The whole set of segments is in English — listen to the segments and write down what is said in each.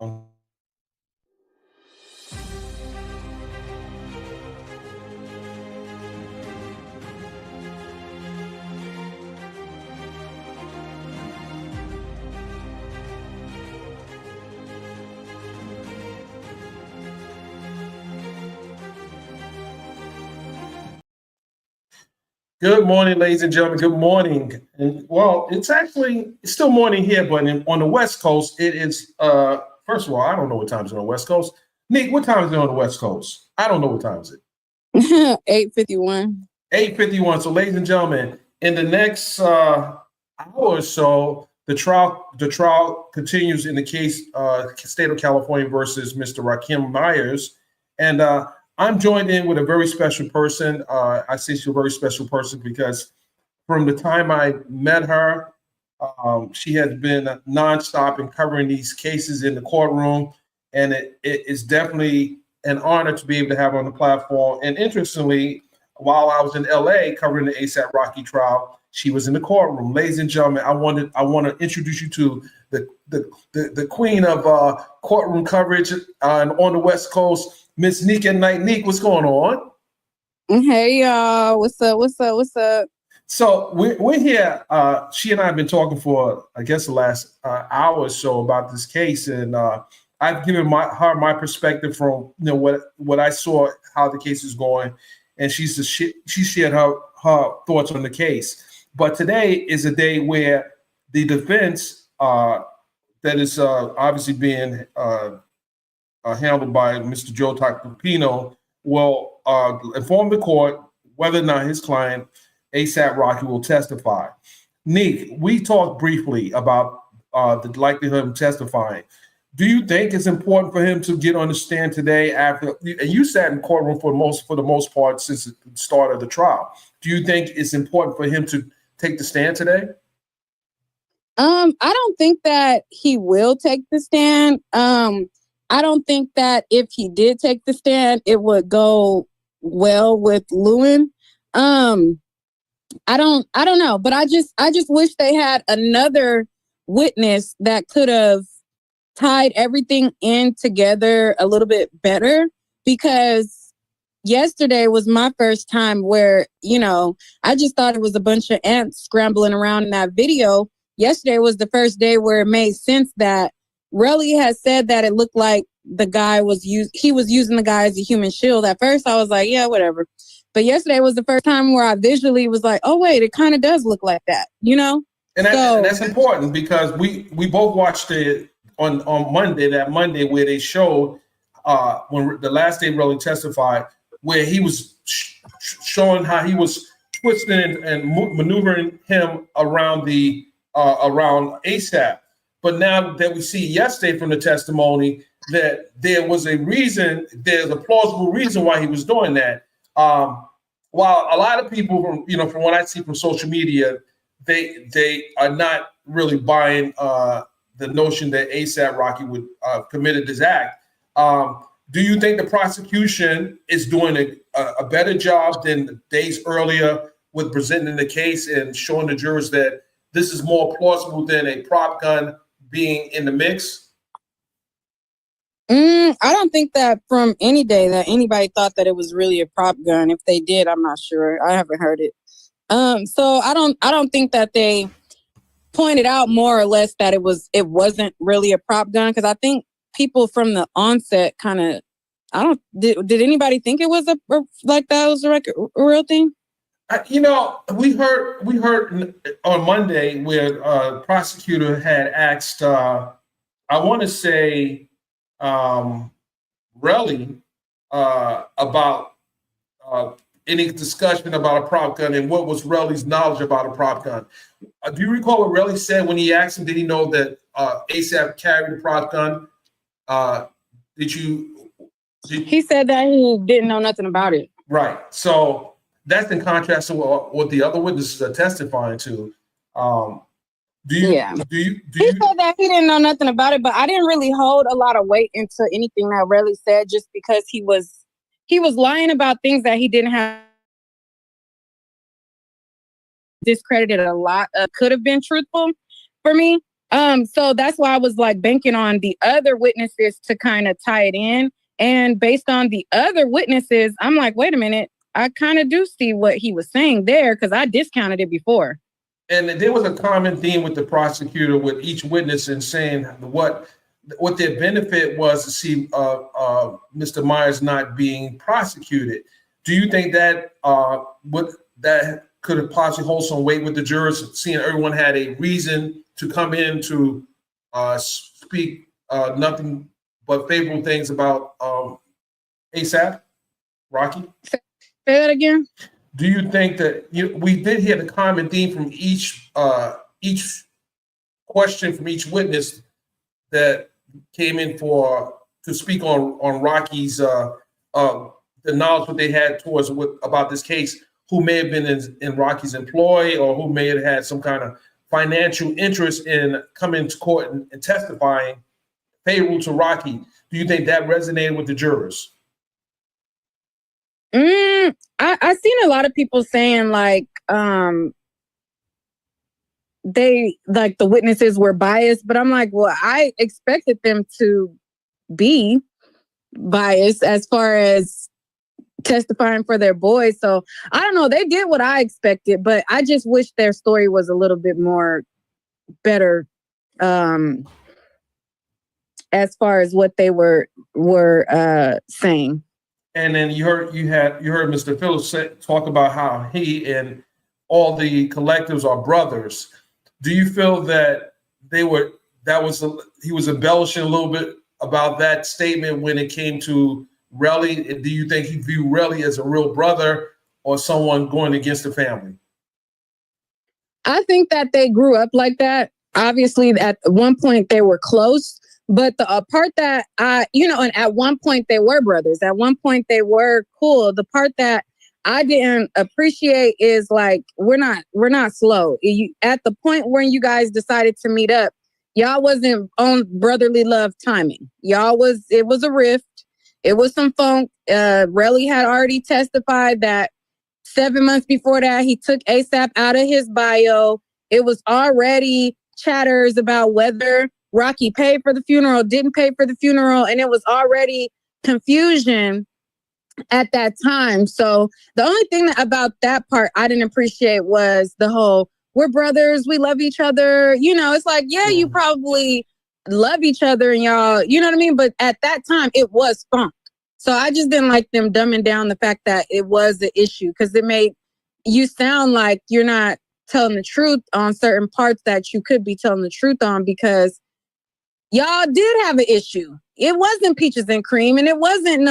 Um, Good morning, ladies and gentlemen. Good morning. And well, it's still morning here, but on the West Coast, it is first of all, I don't know what time it is on the West Coast. Nick, what time is it on the West Coast? I don't know what time is it. 8:51. 8:51. So, ladies and gentlemen, in the next hour or so, the trial continues in the case State of California versus Mr. Rakim Myers. And I'm joined in with a very special person. I say she's a very special person because from the time I met her, she has been nonstop in covering these cases in the courtroom. And it is definitely an honor to be able to have her on the platform. And interestingly, while I was in LA covering the ASAP Rocky trial, she was in the courtroom. Ladies and gentlemen, I want to introduce you to the queen of courtroom coverage on the West Coast, Miss Neek at Night. Neek, what's going on? Hey y'all, what's up? So we're here. She and I have been talking for, I guess, the last hour or so about this case, and I've given her my perspective from what I saw, how the case is going, and she shared her thoughts on the case. But today is a day where the defense, that is obviously being handled by Mr. Joe Tacopino, will inform the court whether or not his client, ASAP Rocky, will testify. Neek, we talked briefly about the likelihood of him testifying. Do you think it's important for him to get on the stand today after, and you sat in courtroom for the most part since the start of the trial? Do you think it's important for him to take the stand today? I don't think that he will take the stand. I don't think that if he did take the stand, it would go well with Lewin. I don't know, but I just wish they had another witness that could have tied everything in together a little bit better, because yesterday was my first time where, I just thought it was a bunch of ants scrambling around in that video. Yesterday was the first day where it made sense that Relly has said that it looked like the guy he was using the guy as a human shield. At first I was like, yeah, whatever. But yesterday was the first time where I visually was like, oh wait, it kind of does look like that, And that's important because we both watched it on Monday, that Monday where they showed when the last day Relly testified, where he was showing how he was twisting and maneuvering him around around ASAP. But now that we see yesterday from the testimony that there's a plausible reason why he was doing that. While a lot of people from what I see from social media, they are not really buying the notion that ASAP Rocky would committed this act. Do you think the prosecution is doing a better job than days earlier with presenting the case and showing the jurors that this is more plausible than a prop gun being in the mix? I don't think that from any day that anybody thought that it was really a prop gun. If they did, I'm not sure. I haven't heard it. So I don't think that they pointed out more or less that it wasn't really a prop gun, because I think people from the onset kind of, did anybody think it was like that was a real thing? We heard on Monday where a prosecutor had asked, I want to say, Relly about any discussion about a prop gun and what was Relly's knowledge about a prop gun. Do you recall what Relly said when he asked him, did he know that ASAP carried a prop gun? He said that he didn't know nothing about it. Right. So that's in contrast to what the other witnesses are testifying to. He said that he didn't know nothing about it, but I didn't really hold a lot of weight into anything that Relly said, just because he was lying about things that he didn't have. Discredited a lot. Could have been truthful for me. So that's why I was like banking on the other witnesses to kind of tie it in. And based on the other witnesses, I'm like, wait a minute, I kind of do see what he was saying there because I discounted it before. And there was a common theme with the prosecutor with each witness in saying what their benefit was to see Mr. Myers not being prosecuted. Do you think that that could have possibly hold some weight with the jurors, seeing everyone had a reason to come in to speak nothing but favorable things about ASAP, Rocky? Say that again. Do you think that we did hear the common theme from each question from each witness that came in to speak on Rocky's the knowledge that they had towards about this case, who may have been in Rocky's employ or who may have had some kind of financial interest in coming to court and testifying favorable to Rocky. Do you think that resonated with the jurors? I seen a lot of people saying like they like the witnesses were biased, but I'm like, well, I expected them to be biased as far as testifying for their boys. So I don't know. They did what I expected, but I just wish their story was a little bit more better as far as what they were saying. And then you heard Mr. Phillips talk about how he and all the collectives are brothers. Do you feel that he was embellishing a little bit about that statement when it came to Relly? Do you think he viewed Relly as a real brother or someone going against the family? I think that they grew up like that. Obviously, at one point they were close, but the part that and at one point they were brothers. At one point they were cool. The part that I didn't appreciate is like we're not slow. At the point when you guys decided to meet up, y'all wasn't on brotherly love timing. It was a rift. It was some funk. Relly had already testified that 7 months before that, he took ASAP out of his bio. It was already chatters about whether Rocky paid for the funeral, didn't pay for the funeral, and it was already confusion at that time. So the only thing about that part I didn't appreciate was the whole, we're brothers, we love each other. It's like, yeah, you probably love each other and y'all, you know what I mean? But at that time, it was funk. So I just didn't like them dumbing down the fact that it was the issue because it made you sound like you're not telling the truth on certain parts that you could be telling the truth on because y'all did have an issue. It wasn't peaches and cream and it wasn't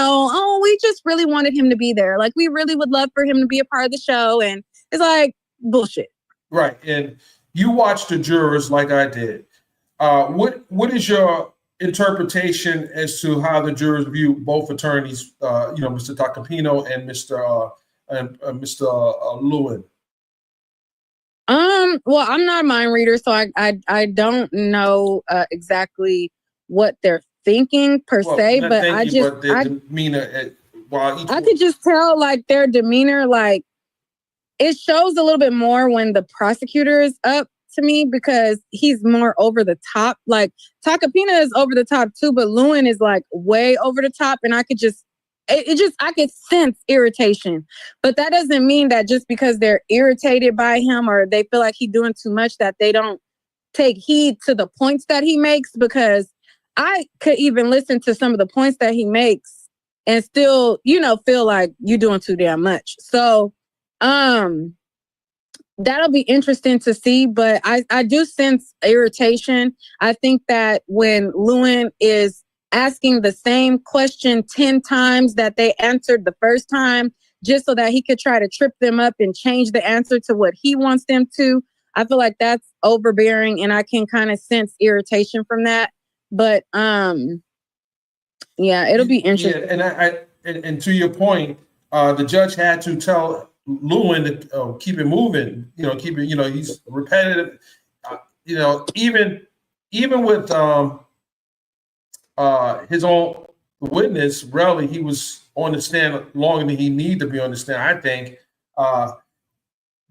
we just really wanted him to be there. Like we really would love for him to be a part of the show. And it's like bullshit. Right. And you watched the jurors like I did. What is your interpretation as to how the jurors view both attorneys, Mr. Tacopino and Mr. Lewin? Well, I'm not a mind reader, so I don't know exactly what they're thinking per se, but I could just tell like their demeanor, like it shows a little bit more when the prosecutor is up to me because he's more over the top. Like Tacopina is over the top too, but Lewin is like way over the top, and I could just I could sense irritation. But that doesn't mean that just because they're irritated by him or they feel like he's doing too much that they don't take heed to the points that he makes, because I could even listen to some of the points that he makes and still, feel like you're doing too damn much. So that'll be interesting to see, but I do sense irritation. I think that when Lewin is asking the same question 10 times that they answered the first time, just so that he could try to trip them up and change the answer to what he wants them to, I feel like that's overbearing, and I can kind of sense irritation from that. But it'll be interesting. Yeah, and to your point, the judge had to tell Lewin to keep it moving. He's repetitive. Even with his own witness, Relly, he was on the stand longer than he needed to be on the stand. I think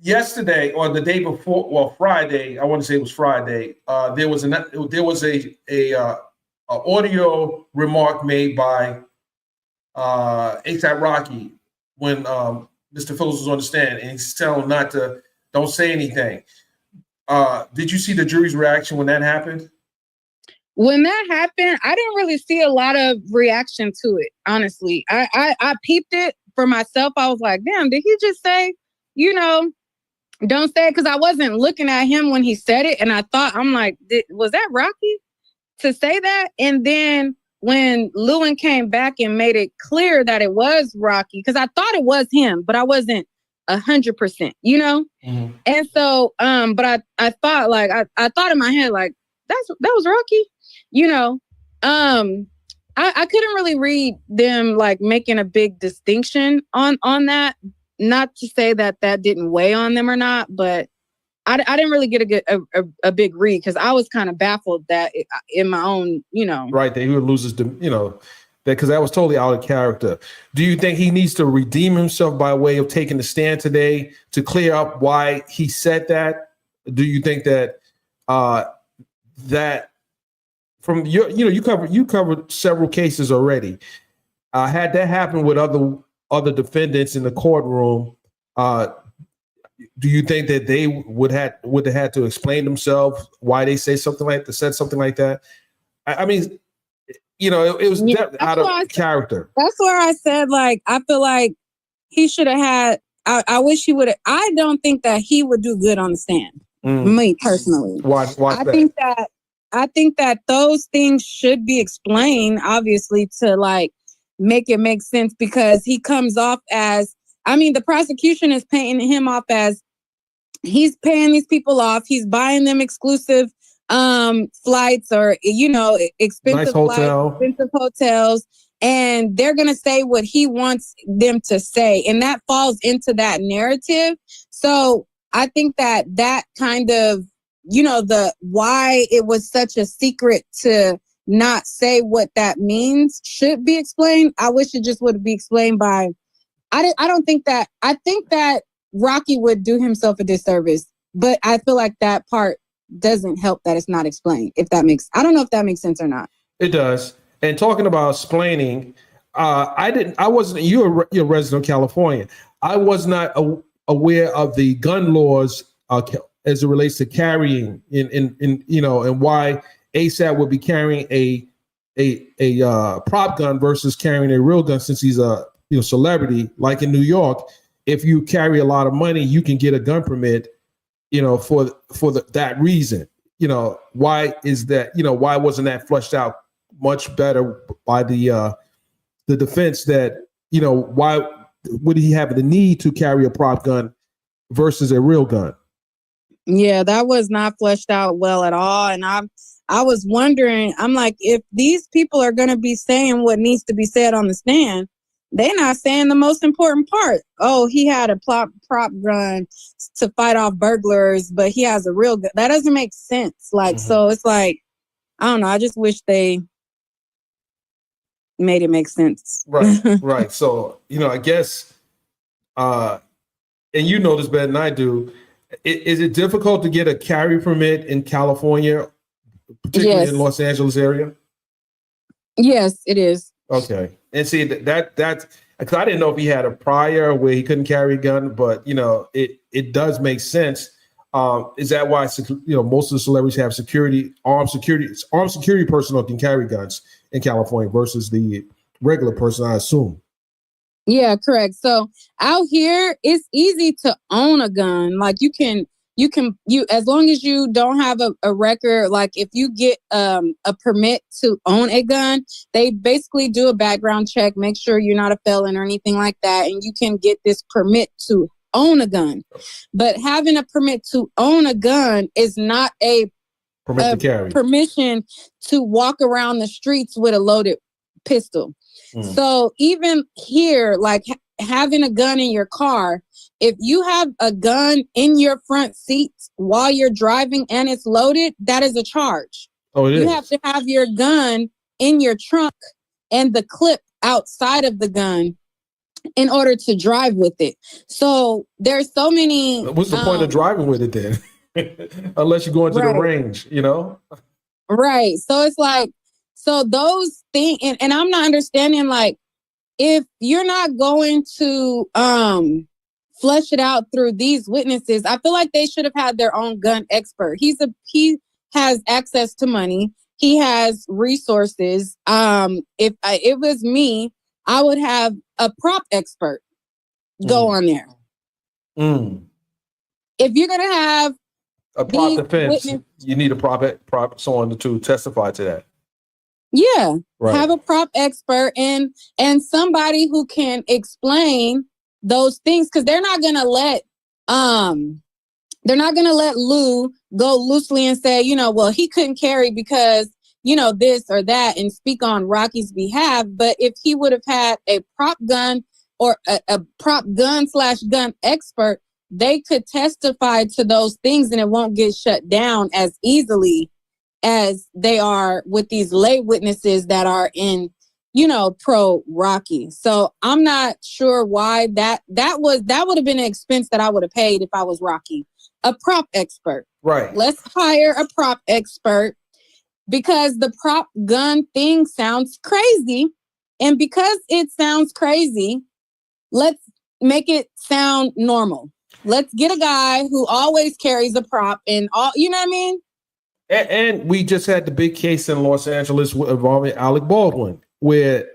yesterday or the day before, well, Friday, I want to say it was Friday. There was a audio remark made by ASAP Rocky when Mr. Phillips was on the stand, and he's telling him don't say anything. Did you see the jury's reaction when that happened? When that happened, I didn't really see a lot of reaction to it, honestly. I peeped it for myself. I was like, damn, did he just say, don't say it? Because I wasn't looking at him when he said it. And I'm like, was that Rocky to say that? And then when Lewin came back and made it clear that it was Rocky, because I thought it was him, but I wasn't 100%, Mm-hmm. And so, but I thought I thought in my head, like, that was Rocky, I couldn't really read them like making a big distinction on that. Not to say that didn't weigh on them or not, but I didn't really get a big read because I was kind of baffled that in my own, Right, that he would lose his, because that was totally out of character. Do you think he needs to redeem himself by way of taking the stand today to clear up why he said that? Do you think that that from your, you covered several cases already. Had that happened with other defendants in the courtroom, do you think that they would have had to explain themselves why they said something like that? I mean, it was out of character. That's where I said, like, I feel like he should have had. I wish he would have. I don't think that he would do good on the stand. Me personally, why I think that those things should be explained, obviously, to like make it make sense, because he comes off as, the prosecution is painting him off as he's paying these people off. He's buying them exclusive flights or, expensive flights, expensive hotels. And they're going to say what he wants them to say. And that falls into that narrative. So I think that kind of, the why it was such a secret to not say what that means should be explained. I wish it just would be explained by, I think that Rocky would do himself a disservice, but I feel like that part doesn't help that it's not explained. I don't know if that makes sense or not. It does. And talking about explaining, you're a resident of California. I was not aware of the gun laws as it relates to carrying and why ASAP would be carrying a prop gun versus carrying a real gun, since he's a celebrity. Like in New York, if you carry a lot of money, you can get a gun permit, for that reason. Why is that? Why wasn't that flushed out much better by the defense that, why would he have the need to carry a prop gun versus a real gun? Yeah, that was not fleshed out well at all. And I was wondering, I'm like, if these people are going to be saying what needs to be said on the stand, they're not saying the most important part. Oh, he had a prop gun to fight off burglars, but he has a real gun. That doesn't make sense. Like, So it's like, I don't know. I just wish they made it make sense. Right, right. So, I guess, and you know this better than I do, is it difficult to get a carry permit in California, particularly in Los Angeles area? Yes, it is. Okay. And see, that's because I didn't know if he had a prior where he couldn't carry a gun, but it does make sense. Is that why most of the celebrities have armed security personnel can carry guns in California versus the regular person, I assume? Yeah, correct. So out here, it's easy to own a gun. Like you as long as you don't have a record, like if you get a permit to own a gun, they basically do a background check, make sure you're not a felon or anything like that, and you can get this permit to own a gun. But having a permit to own a gun is not a permission to walk around the streets with a loaded pistol. So even here, like having a gun in your car, if you have a gun in your front seat while you're driving and it's loaded, that is a charge. Oh, it is. You have to have your gun in your trunk and the clip outside of the gun in order to drive with it. So there's so many. What's the point of driving with it then? Unless you go into the range, you know? Right. So it's like, so those things, and I'm not understanding, like, if you're not going to flesh it out through these witnesses, I feel like they should have had their own gun expert. He has access to money. He has resources. If it was me, I would have a prop expert go on there. If you're gonna have a prop defense, you need a prop someone to testify to that. Yeah, have a prop expert and somebody who can explain those things, because they're not gonna let Lou go loosely and say, you know, well, he couldn't carry because, you know, this or that, and speak on Rocky's behalf. But if he would have had a prop gun or a prop gun/gun expert, they could testify to those things and it won't get shut down as easily as they are with these lay witnesses that are in, you know, pro Rocky. So I'm not sure why that would have been an expense that I would have paid if I was Rocky. A prop expert. Right. Let's hire a prop expert, because the prop gun thing sounds crazy. And because it sounds crazy, let's make it sound normal. Let's get a guy who always carries a prop and all, you know what I mean? And we just had the big case in Los Angeles involving Alec Baldwin, where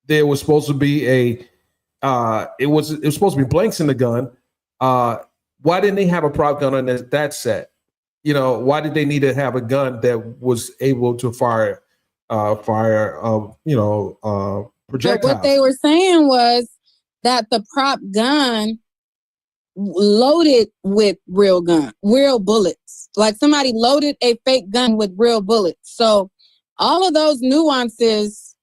there was supposed to be it was supposed to be blanks in the gun. Why didn't they have a prop gun on that set? You know, why did they need to have a gun that was able to fire projectiles? But what they were saying was that the prop gun loaded with real bullets. Like somebody loaded a fake gun with real bullets. So all of those nuances,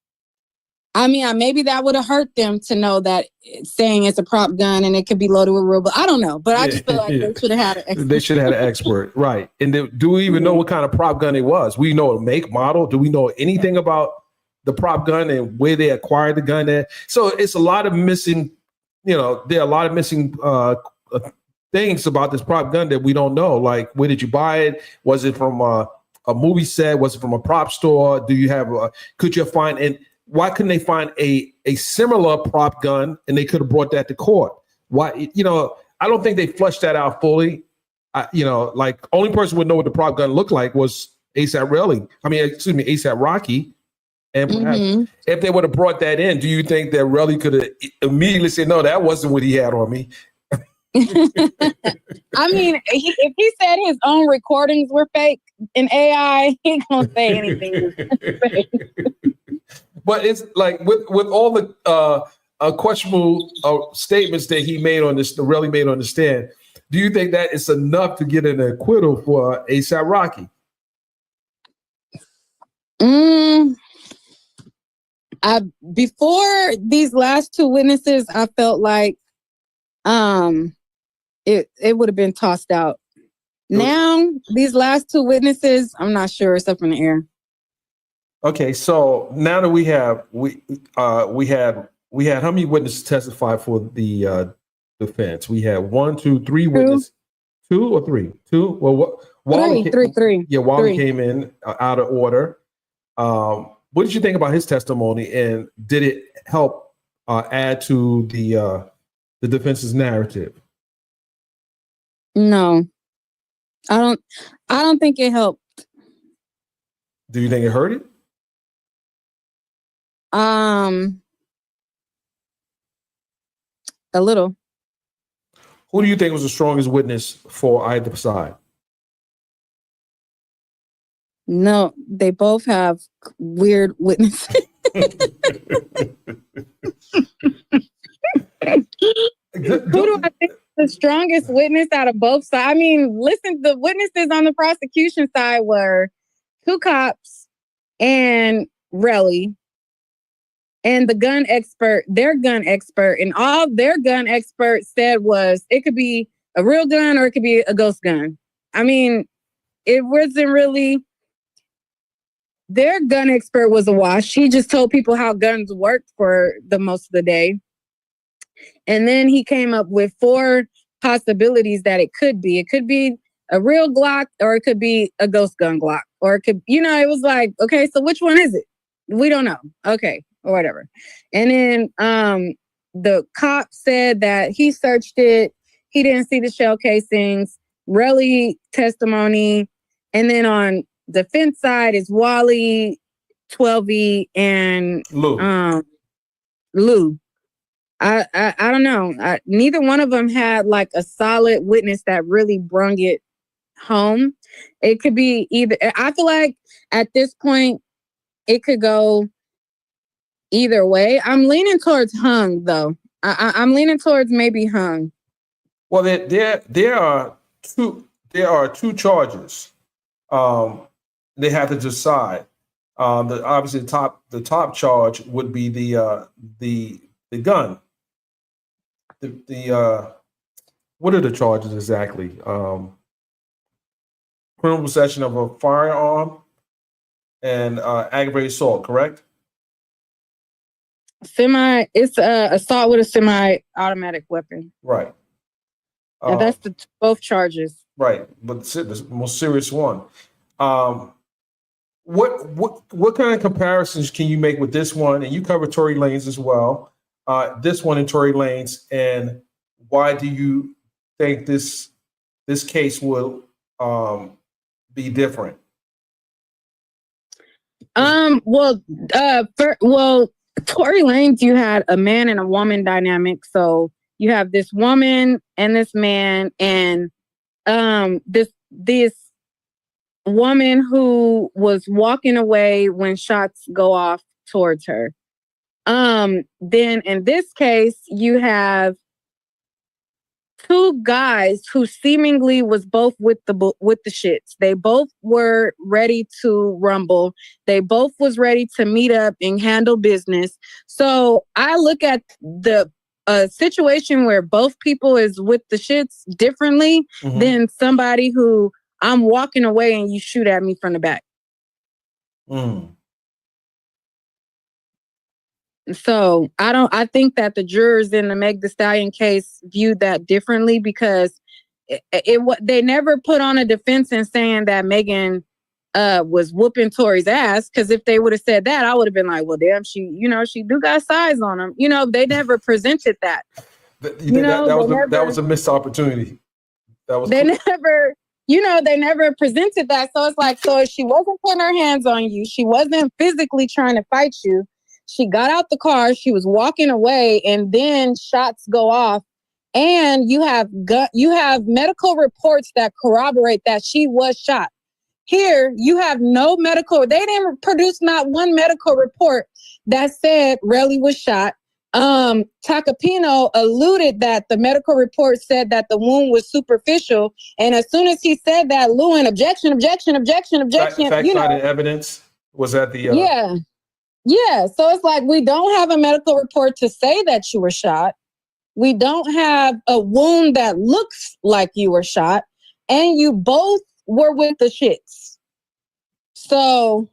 I mean, maybe that would have hurt them to know that saying it's a prop gun and it could be loaded with real bullets. I don't know, but I just feel like they should have had an expert. They should have had an expert, right? And do we even know what kind of prop gun it was? We know a make, model. Do we know anything about the prop gun and where they acquired the gun at? So it's a lot of missing, there are a lot of missing things about this prop gun that we don't know. Like, where did you buy it? Was it from a movie set? Was it from a prop store? Do you have could you find, and why couldn't they find a similar prop gun and they could have brought that to court? Why, I don't think they flushed that out fully. Like, only person would know what the prop gun looked like was ASAP Rocky. And perhaps if they would have brought that in, do you think that Relly could have immediately said, no, that wasn't what he had on me? I mean, if he said his own recordings were fake in AI, he ain't gonna say anything. But it's like with all the questionable statements that he made on this, Relly made on the stand, do you think that it's enough to get an acquittal for ASAP Rocky? Before these last two witnesses, I felt like it would have been tossed out. Now, these last two witnesses, I'm not sure. It's up in the air. Okay, so now that we had how many witnesses testify for the defense? We had 1, 2, 3 witnesses. 2 or 3? 2. Well, Three. Yeah, Wally came in out of order. What did you think about his testimony, and did it help add to the defense's narrative? No, I don't think it helped. Do you think it hurt it? A little. Who do you think was the strongest witness for either side? No, they both have weird witnesses. Who do I think is the strongest witness out of both sides? I mean, listen, the witnesses on the prosecution side were 2 cops and Relly, and the gun expert, their gun expert, and all their gun expert said was it could be a real gun or it could be a ghost gun. I mean, it wasn't really. Their gun expert was a wash. He just told people how guns worked for the most of the day. And then he came up with 4 possibilities that it could be. It could be a real Glock, or it could be a ghost gun Glock, or it could, it was like, okay, so which one is it? We don't know. Okay, or whatever. And then the cop said that he searched it. He didn't see the shell casings. Relly testimony. And then on defense side is Wally, 12E, and Lou. I don't know. Neither one of them had like a solid witness that really brung it home. It could be either. I feel like at this point it could go either way. I'm leaning towards hung though. I'm leaning towards maybe hung. Well, there are two charges. They have to decide. Obviously the top charge would be the gun. What are the charges exactly? Criminal possession of a firearm and aggravated assault, correct? It's assault with a semi-automatic weapon. Right. And that's both charges. Right, but the most serious one. What kind of comparisons can you make with this one? And you cover Tory Lanez as well. This one and Tory Lanez, and why do you think this case will be different? Well, Tory Lanez, you had a man and a woman dynamic. So you have this woman and this man, and this woman who was walking away when shots go off towards her. Then in this case, you have 2 guys who seemingly was both with the shits. They both were ready to rumble. They both was ready to meet up and handle business. So I look at the situation where both people is with the shits differently than somebody who I'm walking away and you shoot at me from the back. So I think that the jurors in the Meg Thee Stallion case viewed that differently, because they never put on a defense in saying that Megan was whooping Tory's ass. Because if they would have said that, I would have been like, well, damn, she do got size on him. They never presented that. That was a missed opportunity. They never presented that. So it's like, so if she wasn't putting her hands on you, she wasn't physically trying to fight you. She got out the car, she was walking away, and then shots go off. And you have medical reports that corroborate that she was shot. Here, you have no medical. They didn't produce not one medical report that said Relly was shot. Tacopino alluded that the medical report said that the wound was superficial. And as soon as he said that, Lewin, objection. Fact-finding evidence was at the... Yeah. So it's like, we don't have a medical report to say that you were shot. We don't have a wound that looks like you were shot. And you both were with the shits. So,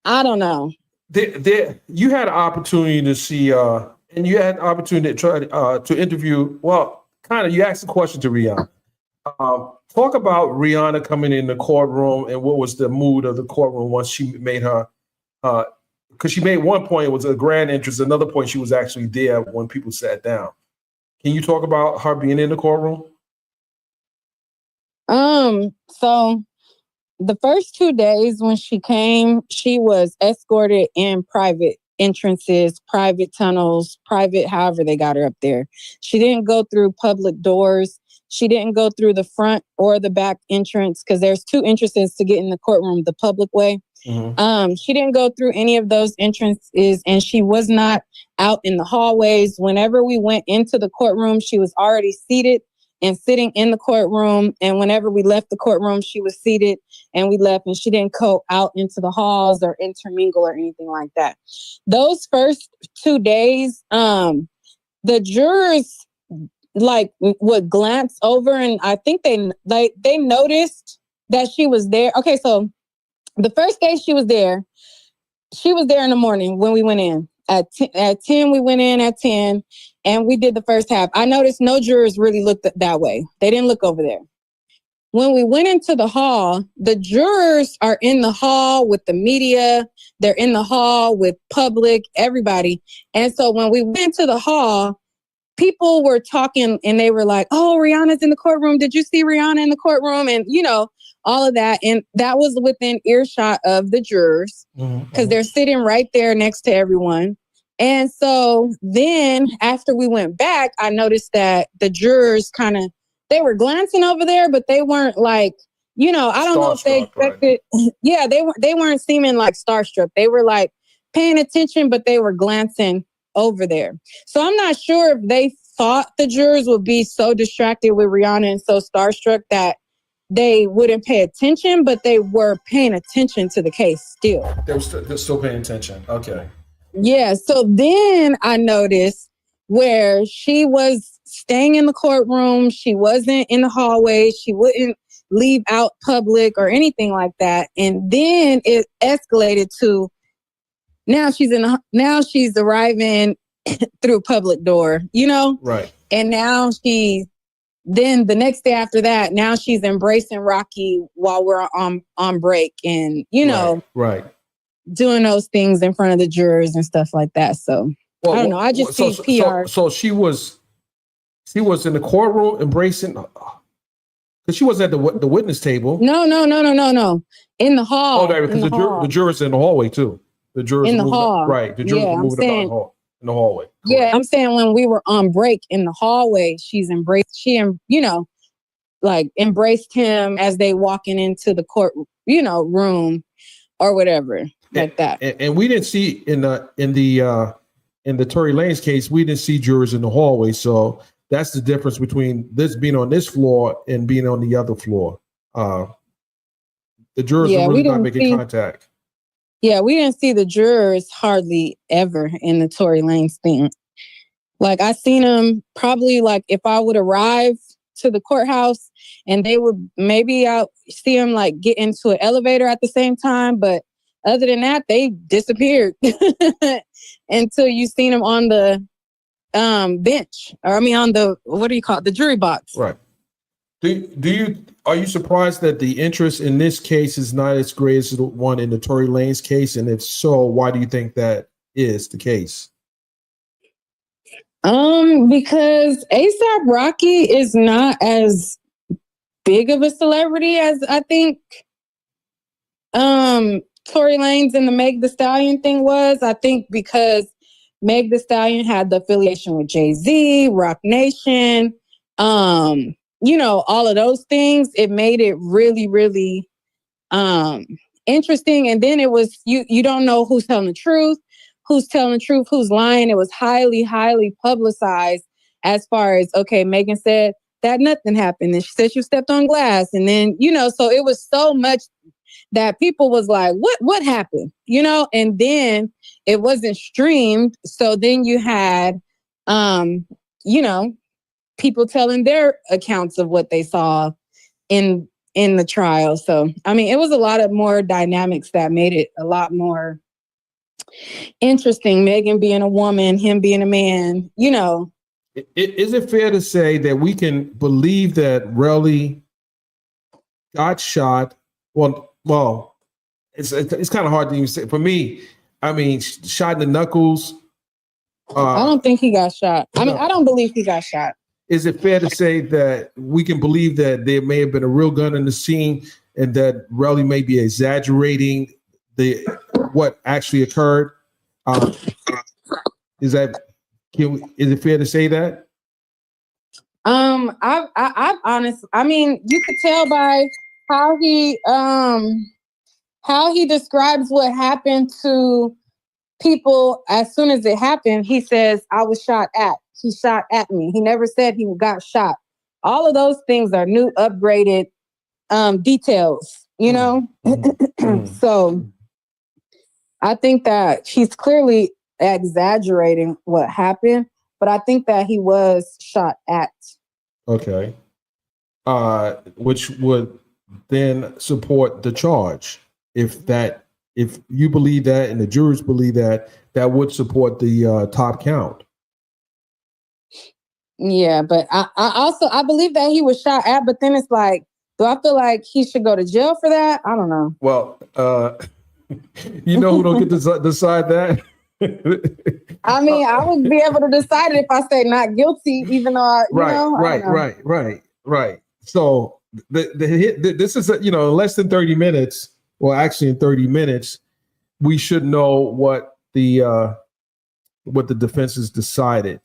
I don't know. You had an opportunity to see, and you had an opportunity to try to interview, well, kind of, you asked a question to Rihanna. Talk about Rihanna coming in the courtroom and what was the mood of the courtroom once she made her, because she made one point, it was a grand entrance. Another point, she was actually there when people sat down. Can you talk about her being in the courtroom? So the first 2 days when she came, she was escorted in private entrances, private tunnels, private, however they got her up there. She didn't go through public doors. She didn't go through the front or the back entrance, because there's 2 entrances to get in the courtroom the public way. She didn't go through any of those entrances, and she was not out in the hallways. Whenever we went into the courtroom, she was already seated and sitting in the courtroom. And whenever we left the courtroom, she was seated and we left, and she didn't go out into the halls or intermingle or anything like that. Those first 2 days, the jurors would glance over, and I think they noticed that she was there. Okay, so the first day she was there in the morning when we went in. At 10, we went in at 10, and we did the first half. I noticed no jurors really looked that way. They didn't look over there. When we went into the hall, the jurors are in the hall with the media. They're in the hall with public, everybody. And so when we went to the hall, people were talking and they were like, oh, Rihanna's in the courtroom. Did you see Rihanna in the courtroom? And, all of that. And that was within earshot of the jurors because they're sitting right there next to everyone. And so then after we went back, I noticed that the jurors they were glancing over there, but they weren't like, I don't know if they expected. Right. Yeah, they weren't seeming like starstruck. They were like paying attention, but they were glancing over there. So I'm not sure if they thought the jurors would be so distracted with Rihanna and so starstruck that they wouldn't pay attention, but they were paying attention to the case still. They're still paying attention. Okay. Yeah. So then I noticed where she was staying in the courtroom. She wasn't in the hallway. She wouldn't leave out public or anything like that. And then it escalated to now she's arriving through a public door, Right. And now then the next day after that, now she's embracing Rocky while we're on break and, right. doing those things in front of the jurors and stuff like that. So I don't know. I just see PR. So she was in the courtroom embracing, because she wasn't at the witness table. No. In the hall. Oh, right, because the jurors in the hallway too. The jurors in the hall. Right. The jurors were moving about in the hallway. Correct. Yeah, I'm saying when we were on break in the hallway, embraced him as they walking into the court, room or whatever like that. And we didn't see in the Tory Lanez case, we didn't see jurors in the hallway. So that's the difference between this being on this floor and being on the other floor. The jurors are really not making contact. Yeah, we didn't see the jurors hardly ever in the Tory Lanez thing. Like I seen them probably like if I would arrive to the courthouse and they would maybe I'll see them like get into an elevator at the same time. But other than that, they disappeared until you seen them on the bench or on the, what do you call it? The jury box. Right. Are you surprised that the interest in this case is not as great as the one in the Tory Lanez case? And if so, why do you think that is the case? Because A$AP Rocky is not as big of a celebrity as I think Tory Lanez and the Meg Thee Stallion thing was. I think because Meg Thee Stallion had the affiliation with Jay-Z, Rock Nation, all of those things, it made it really, really interesting. And then it was you don't know who's telling the truth, who's lying. It was highly, highly publicized as far as, okay, Megan said that nothing happened. And she said you stepped on glass. And then, so it was so much that people was like, what happened? And then it wasn't streamed. So then you had, people telling their accounts of what they saw in the trial. So, it was a lot of more dynamics that made it a lot more interesting. Megan being a woman, him being a man, Is it fair to say that we can believe that Relly got shot? Well, it's kind of hard to even say. For me, shot in the knuckles. I don't think he got shot. I don't believe he got shot. Is it fair to say that we can believe that there may have been a real gun in the scene and that Relly may be exaggerating what actually occurred? Is it fair to say that? I honestly, you could tell by how he describes what happened to people as soon as it happened. He says, I was shot at. He shot at me. He never said he got shot. All of those things are new, upgraded details, So I think that he's clearly exaggerating what happened, but I think that he was shot at. Okay. Which would then support the charge if that if you believe that and the jurors believe that, that would support the top count. Yeah, but I believe that he was shot at, but then it's like, do I feel like he should go to jail for that? I don't know. Well, you know who don't get to decide that? I mean, I would be able to decide it if I say not guilty, even though right. So this is less than 30 minutes. Well, actually, in 30 minutes, we should know what the defense has decided.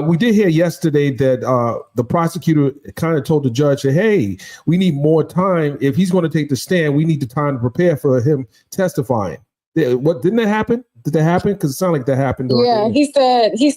We did hear yesterday that the prosecutor kind of told the judge, hey, we need more time. If he's going to take the stand, we need the time to prepare for him testifying. What didn't that happen? Did that happen? Because it sounded like that happened. Yeah, he said he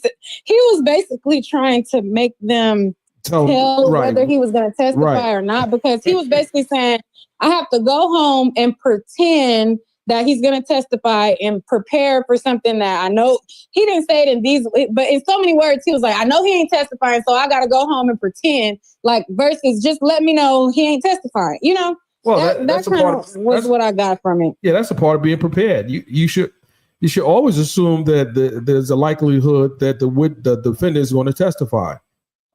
was basically trying to make them tell whether he was going to testify or not, because he was basically saying, I have to go home and pretend that he's going to testify and prepare for something that I know. He didn't say it in these, but in so many words, he was like, I know he ain't testifying, so I got to go home and pretend, like, versus just let me know he ain't testifying, you know? Well, that's kind of what I got from it. Yeah, that's a part of being prepared. You should always assume that there's a likelihood that the defendant is going to testify.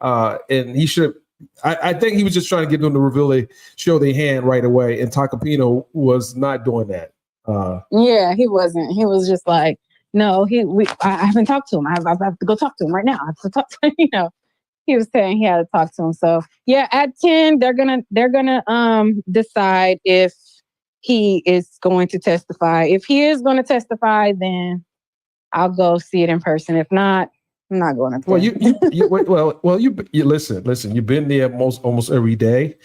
And he should, I think he was just trying to get them to show their hand right away. And Tacopino was not doing that. Yeah, he wasn't. He was just like, no, I haven't talked to him. I have to go talk to him right now. I have to talk to him, He was saying he had to talk to him. So yeah, at 10, they're gonna decide if he is going to testify. If he is going to testify, then I'll go see it in person. If not, I'm not going to. Well, you listen. You've been there almost every day.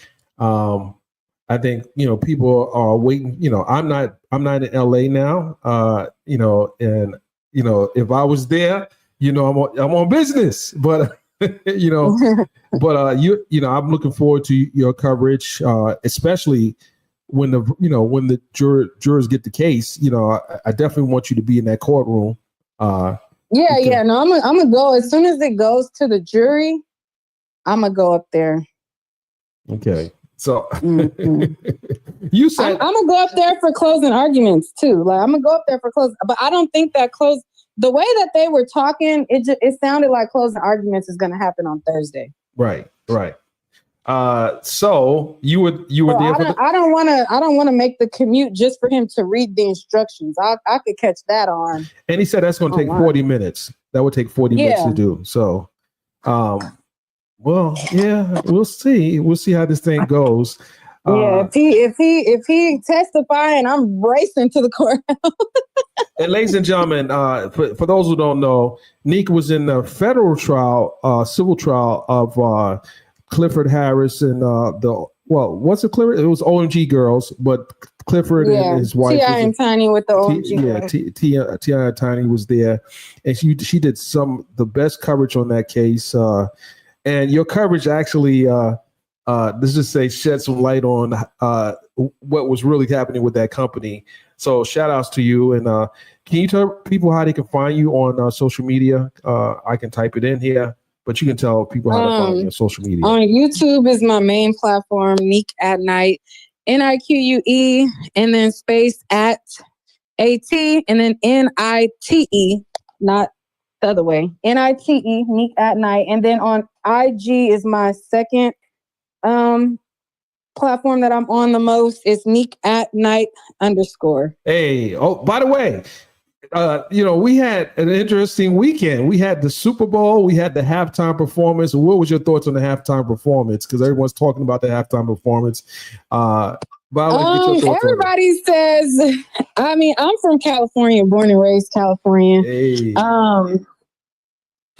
I think people are waiting. I'm not in LA now. And if I was there, I'm on business. But I'm looking forward to your coverage, especially when the jurors get the case. I definitely want you to be in that courtroom. No, I'm gonna go as soon as it goes to the jury. I'm gonna go up there. Okay, so you said I'm gonna go up there for closing arguments too. Like, I'm gonna go up there for closing, but I don't think that the way that they were talking, it sounded like closing arguments is going to happen on Thursday. Right. So you were there. I don't want to make the commute just for him to read the instructions. I could catch that on. And he said that's going to take 40 minutes. That would take 40 minutes to do. So, we'll see. We'll see how this thing goes. If he testifying, I'm racing to the courthouse. And ladies and gentlemen, for those who don't know, Nika was in the federal trial, civil trial of Clifford Harris and what's it, Clifford? It was OMG Girls, but Clifford and his wife. T.I. and Tiny with the OMG. T.I. and Tiny was there, and she did the best coverage on that case. And your coverage actually, let's just say, shed some light on what was really happening with that company. So shout outs to you. And can you tell people how they can find you on social media? I can type it in here, but you can tell people how to find you on social media. On YouTube is my main platform, Nique at Night, NIQUE, and then space at AT, and then NITE, not the other way. NITE, Nique at Night. And then on IG is my second platform that I'm on the most. Is Nique at Night _. Hey, by the way, we had an interesting weekend. We had the Super Bowl, we had the halftime performance. What was your thoughts on the halftime performance? Because everyone's talking about the halftime performance. Everybody says, I mean, I'm from California, born and raised California. Hey.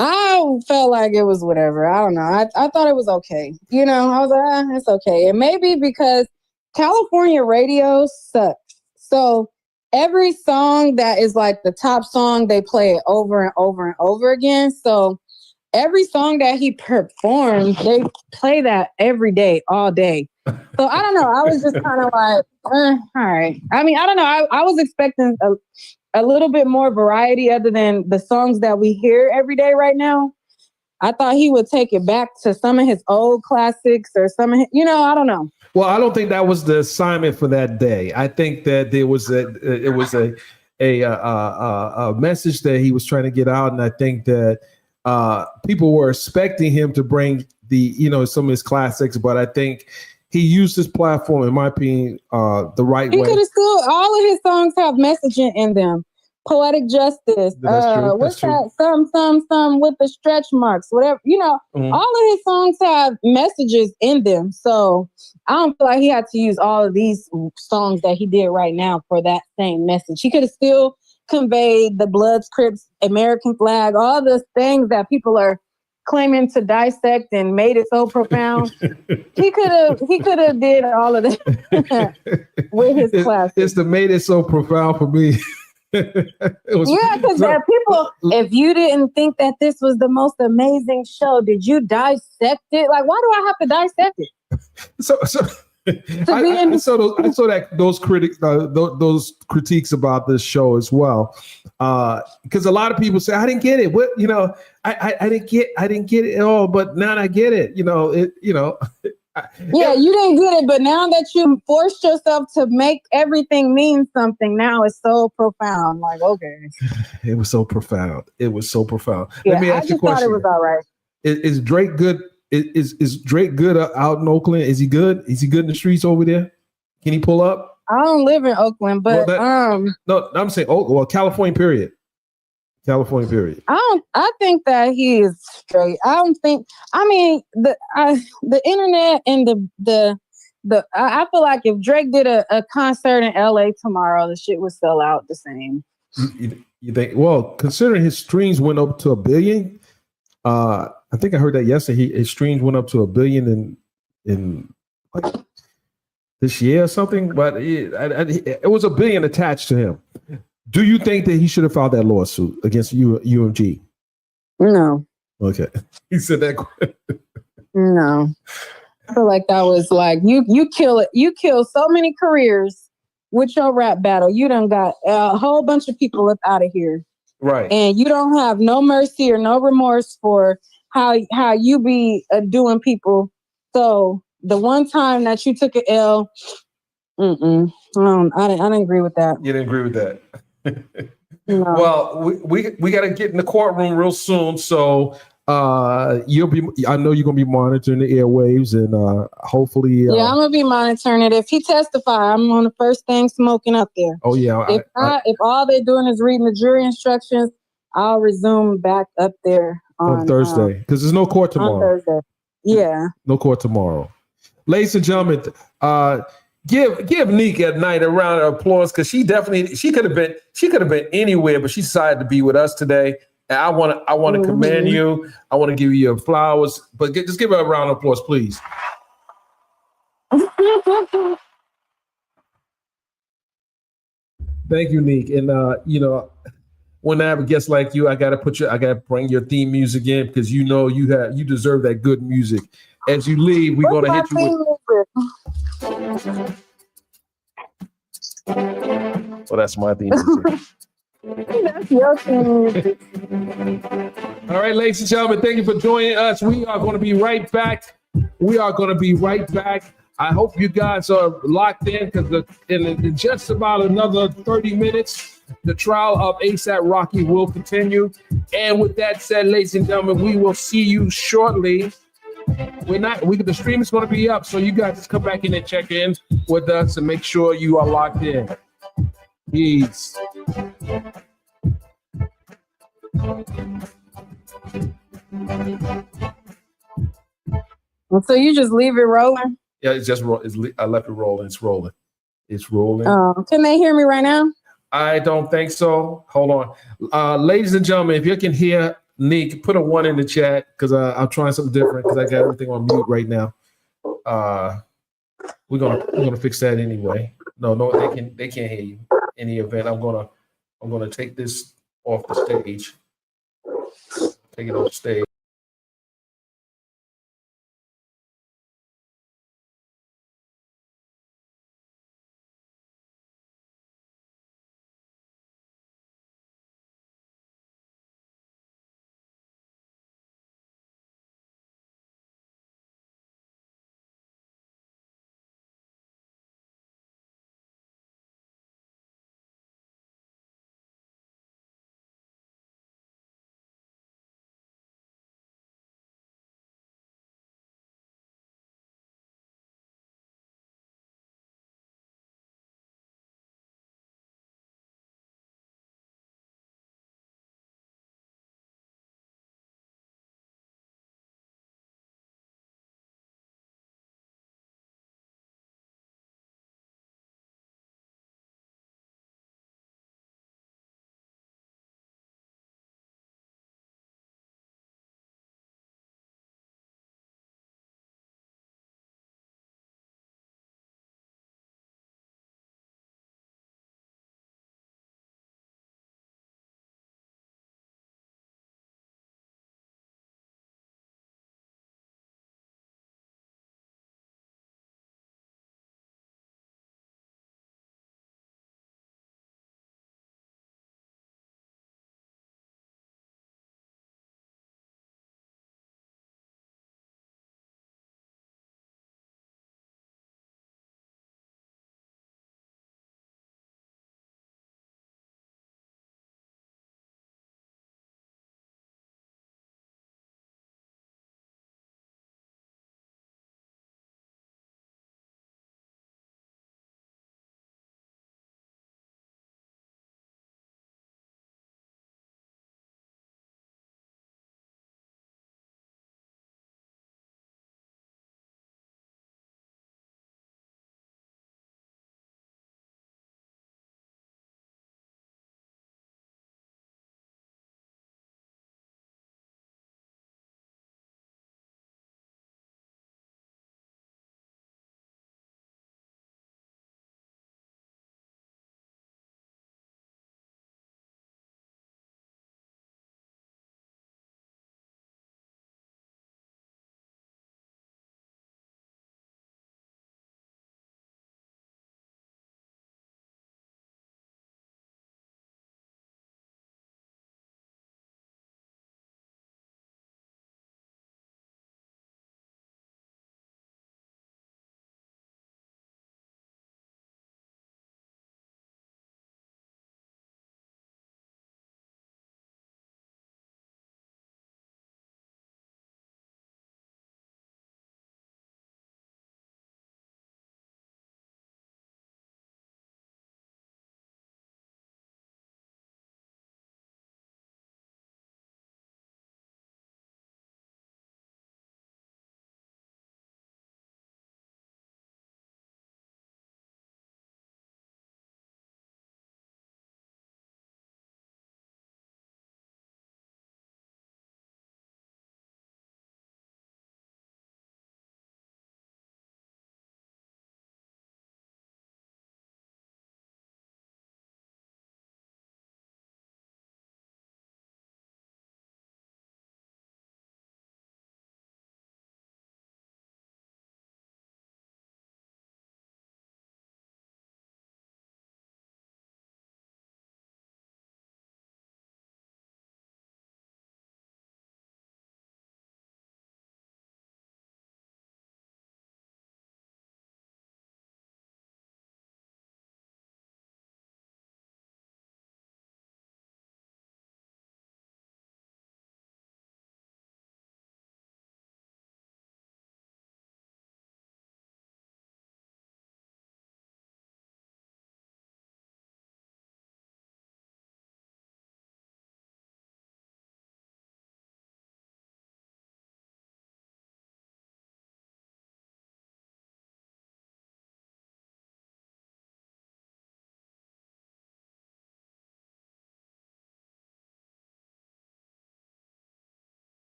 I felt like it was whatever. I don't know. I thought it was okay. I was like, it's okay. And maybe because California radio sucks. So every song that is like the top song, they play it over and over and over again. So every song that he performed, they play that every day, all day. So I don't know. I was just kind of like, all right. I mean, I don't know. I was expecting a little bit more variety other than the songs that we hear every day right now. I thought he would take it back to some of his old classics or some of his, I don't know. Well, I don't think that was the assignment for that day. I think that there was a message that he was trying to get out, and I think that people were expecting him to bring some of his classics, but I think he used his platform, in my opinion, the right way. He could have still, all of his songs have messaging in them. Poetic Justice. That's true. What's that? Some with the stretch marks, whatever. Mm-hmm. All of his songs have messages in them. So I don't feel like he had to use all of these songs that he did right now for that same message. He could have still conveyed the Bloods, Crips, American flag, all the things that people are claiming to dissect and made it so profound. he could have did all of that with his classics. It's the made it so profound for me. Because people, if you didn't think that this was the most amazing show, did you dissect it? Like, why do I have to dissect it? I saw that those critics, those critiques about this show as well, because a lot of people say I didn't get it. What I didn't get it at all, but now I get it. Yeah, you didn't get it, but now that you forced yourself to make everything mean something, now it's so profound. Like, okay, it was so profound. Let me ask you a question. Thought it was all right. Is Drake good? Is Drake good out in Oakland? Is he good? Is he good in the streets over there? Can he pull up? I don't live in Oakland, but no, I'm saying California period. California period. I think that he is straight. I don't think. I mean, the internet and the I feel like if Drake did a concert in LA tomorrow, the shit would sell out the same. You think? Well, considering his streams went up to 1 billion, I think I heard that yesterday. His streams went up to 1 billion in like this year or something. But it was 1 billion attached to him. Do you think that he should have filed that lawsuit against UMG? No. Okay. He said that. No. I feel like that was like you kill it. You kill so many careers with your rap battle. You done got a whole bunch of people up out of here. Right. And you don't have no mercy or no remorse for how you be doing people. So the one time that you took an L, I didn't agree with that. You didn't agree with that. No. Well, we got to get in the courtroom real soon, so I know you're gonna be monitoring the airwaves, and hopefully I'm gonna be monitoring it. If he testify, I'm on the first thing smoking up there. Oh yeah. If all they're doing is reading the jury instructions, I'll resume back up there on Thursday, because there's no court tomorrow. On Thursday. Yeah. No court tomorrow. Ladies and gentlemen, Give Neek at night a round of applause, because she could have been anywhere, but she decided to be with us today. And I want to commend you. I want to give you your flowers, but just give her a round of applause, please. Thank you, Neek. And when I have a guest like you, I gotta bring your theme music in, because you deserve that good music. As you leave, we're gonna hit you with. Well, that's my theme music. That's your theme music. All right, ladies and gentlemen, thank you for joining us. We are going to be right back. I hope you guys are locked in, because in just about another 30 minutes, the trial of ASAP Rocky will continue. And with that said, ladies and gentlemen, we will see you shortly. The stream is going to be up, so you guys just come back in and check in with us and make sure you are locked in. Peace. So you just leave it rolling? Yeah, it's just I left it rolling. It's rolling. Can they hear me right now? I don't think so. Hold on. Ladies and gentlemen, if you can hear Neek, put a 1 in the chat, because I'm trying something different, because I got everything on mute right now. We're gonna fix that anyway. No, they can't hear you. In the event, I'm gonna take this off the stage. Take it off the stage.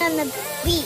on the beat.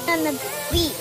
On the beat.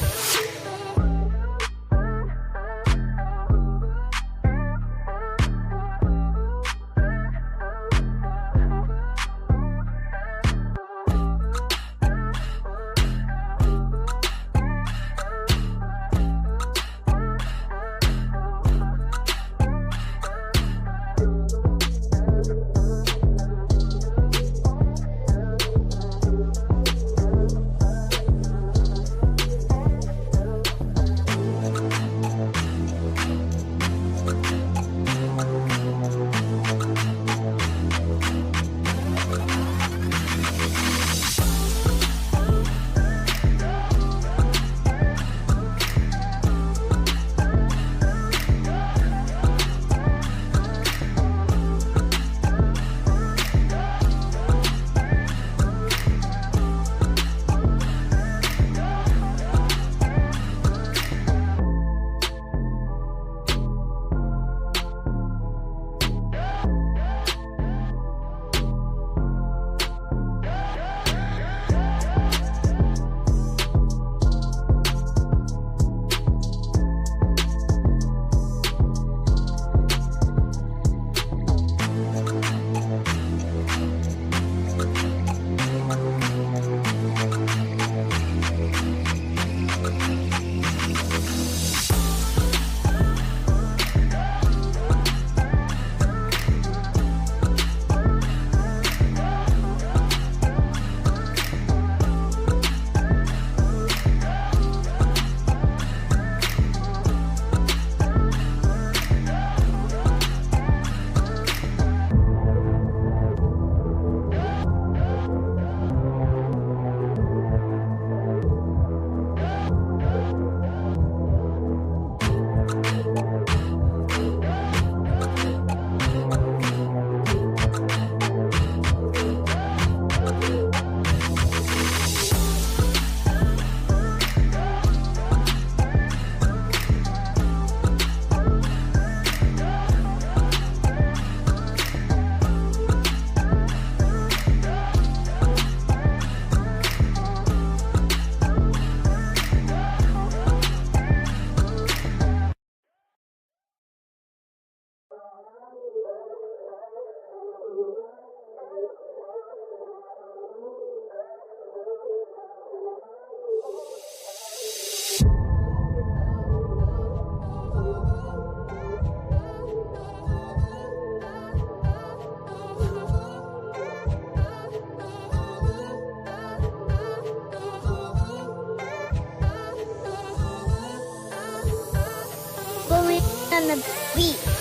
on the beat.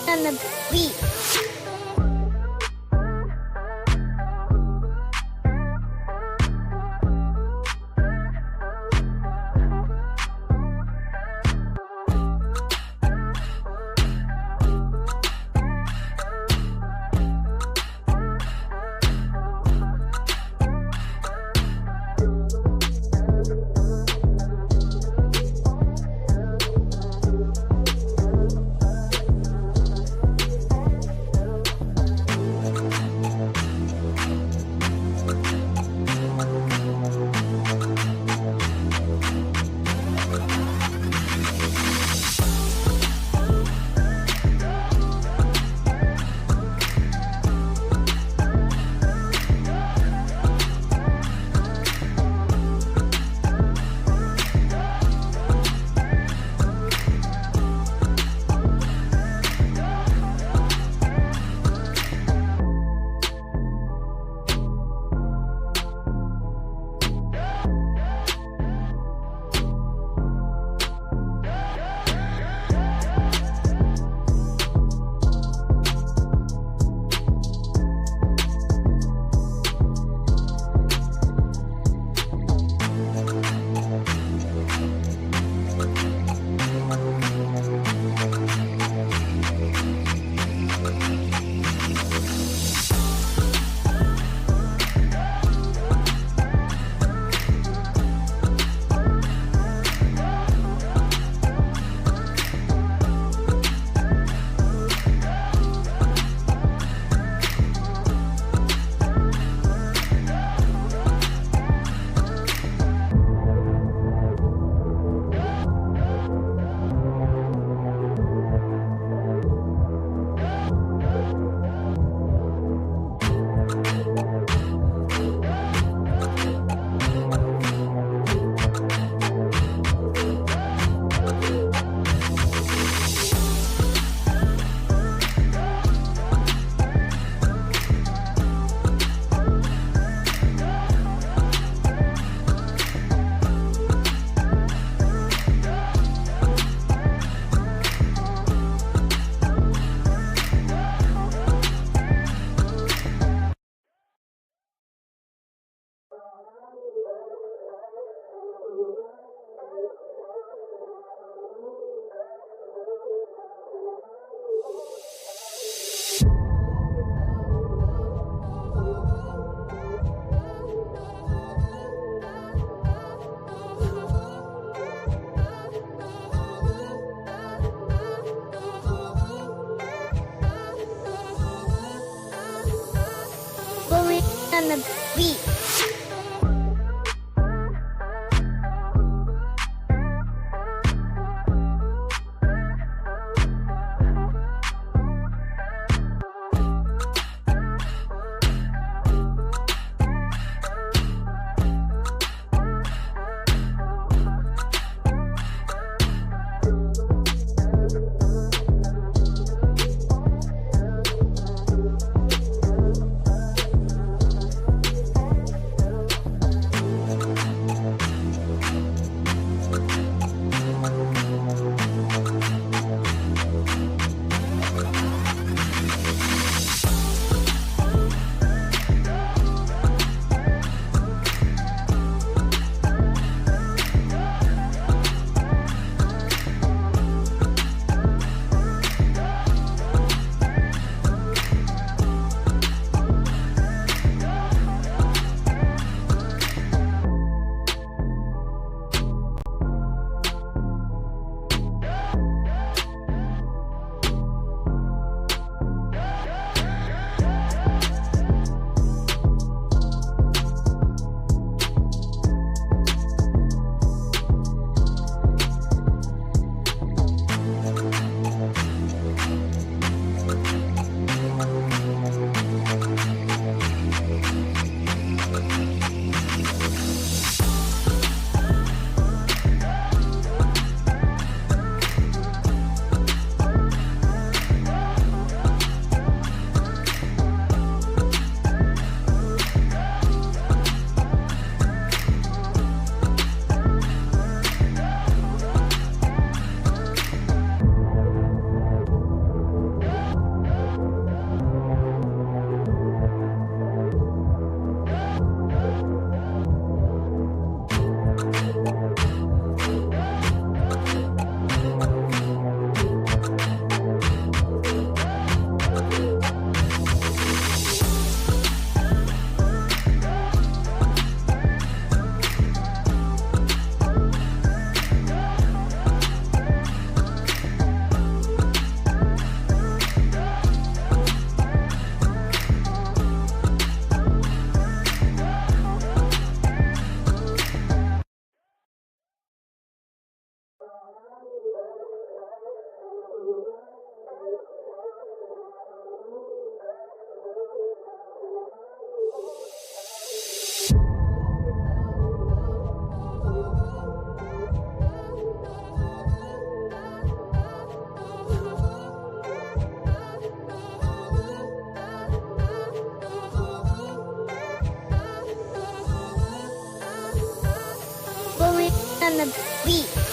On the beat. on the beat. On the beat.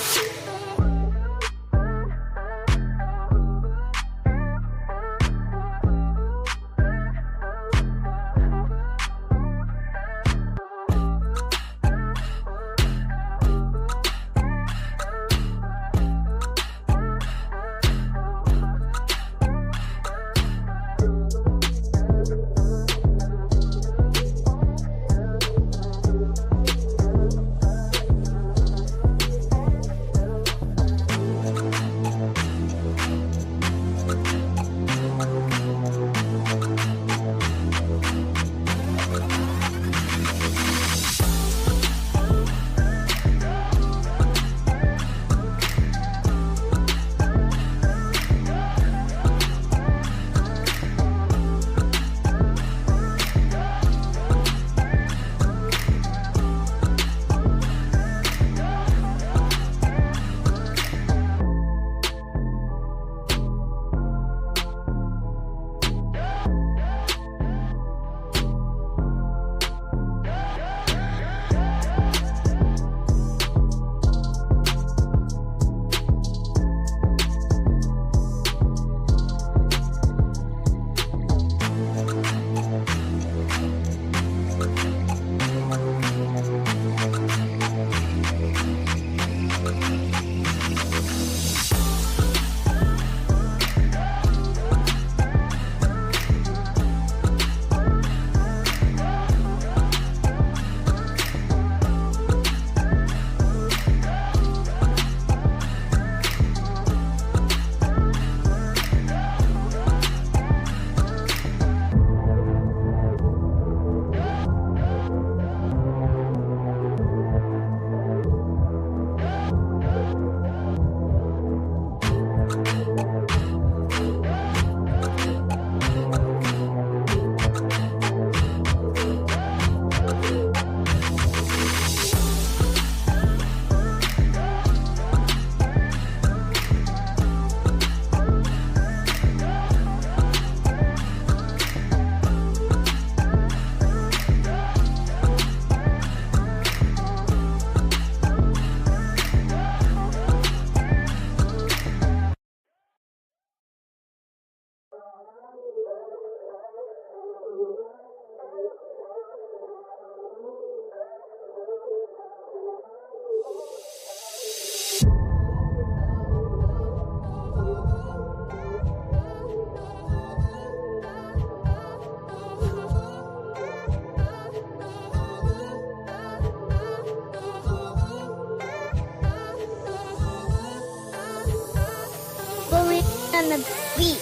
on the beat.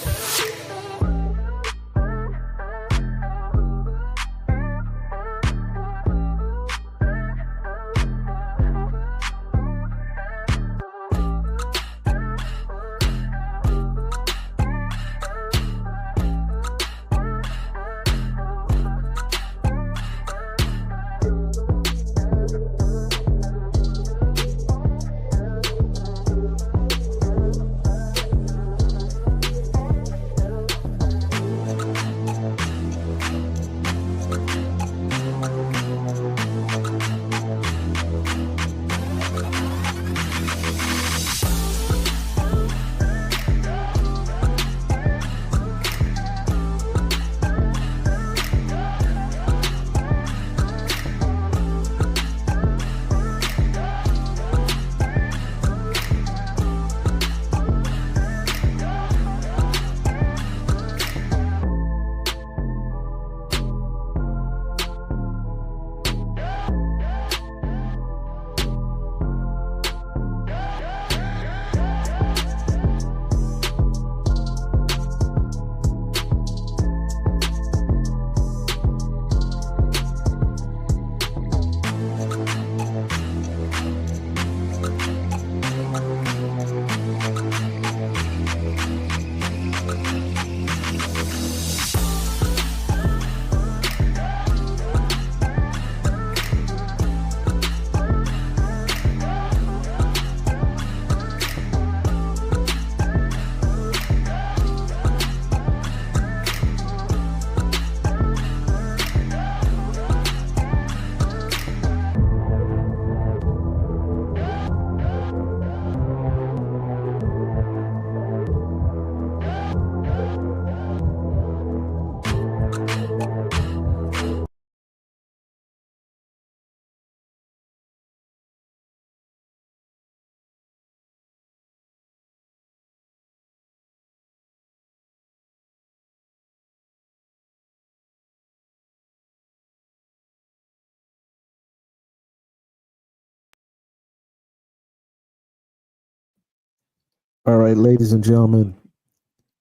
All right, ladies and gentlemen,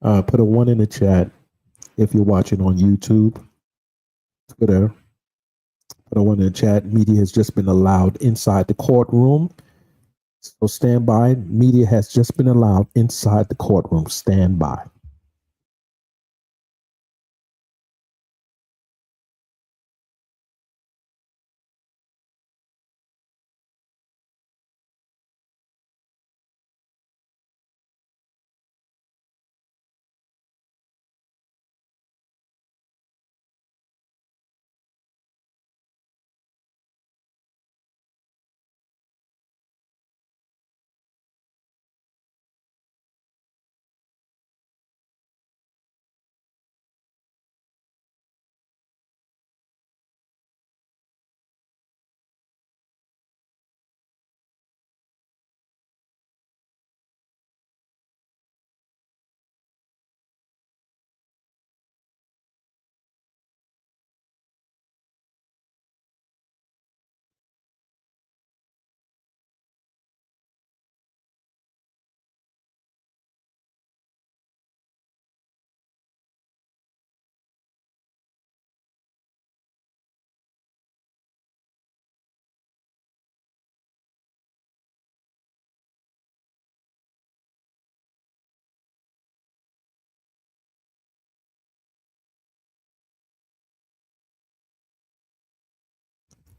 put a 1 in the chat if you're watching on YouTube, Twitter. Put a 1 in the chat. Media has just been allowed inside the courtroom. So stand by. Media has just been allowed inside the courtroom. Stand by.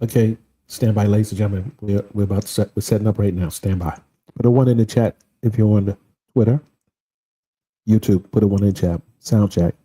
Okay, stand by, ladies and gentlemen. We're about to we're setting up right now. Stand by. Put a 1 in the chat if you're on the Twitter, YouTube. Put a 1 in the chat. Sound check.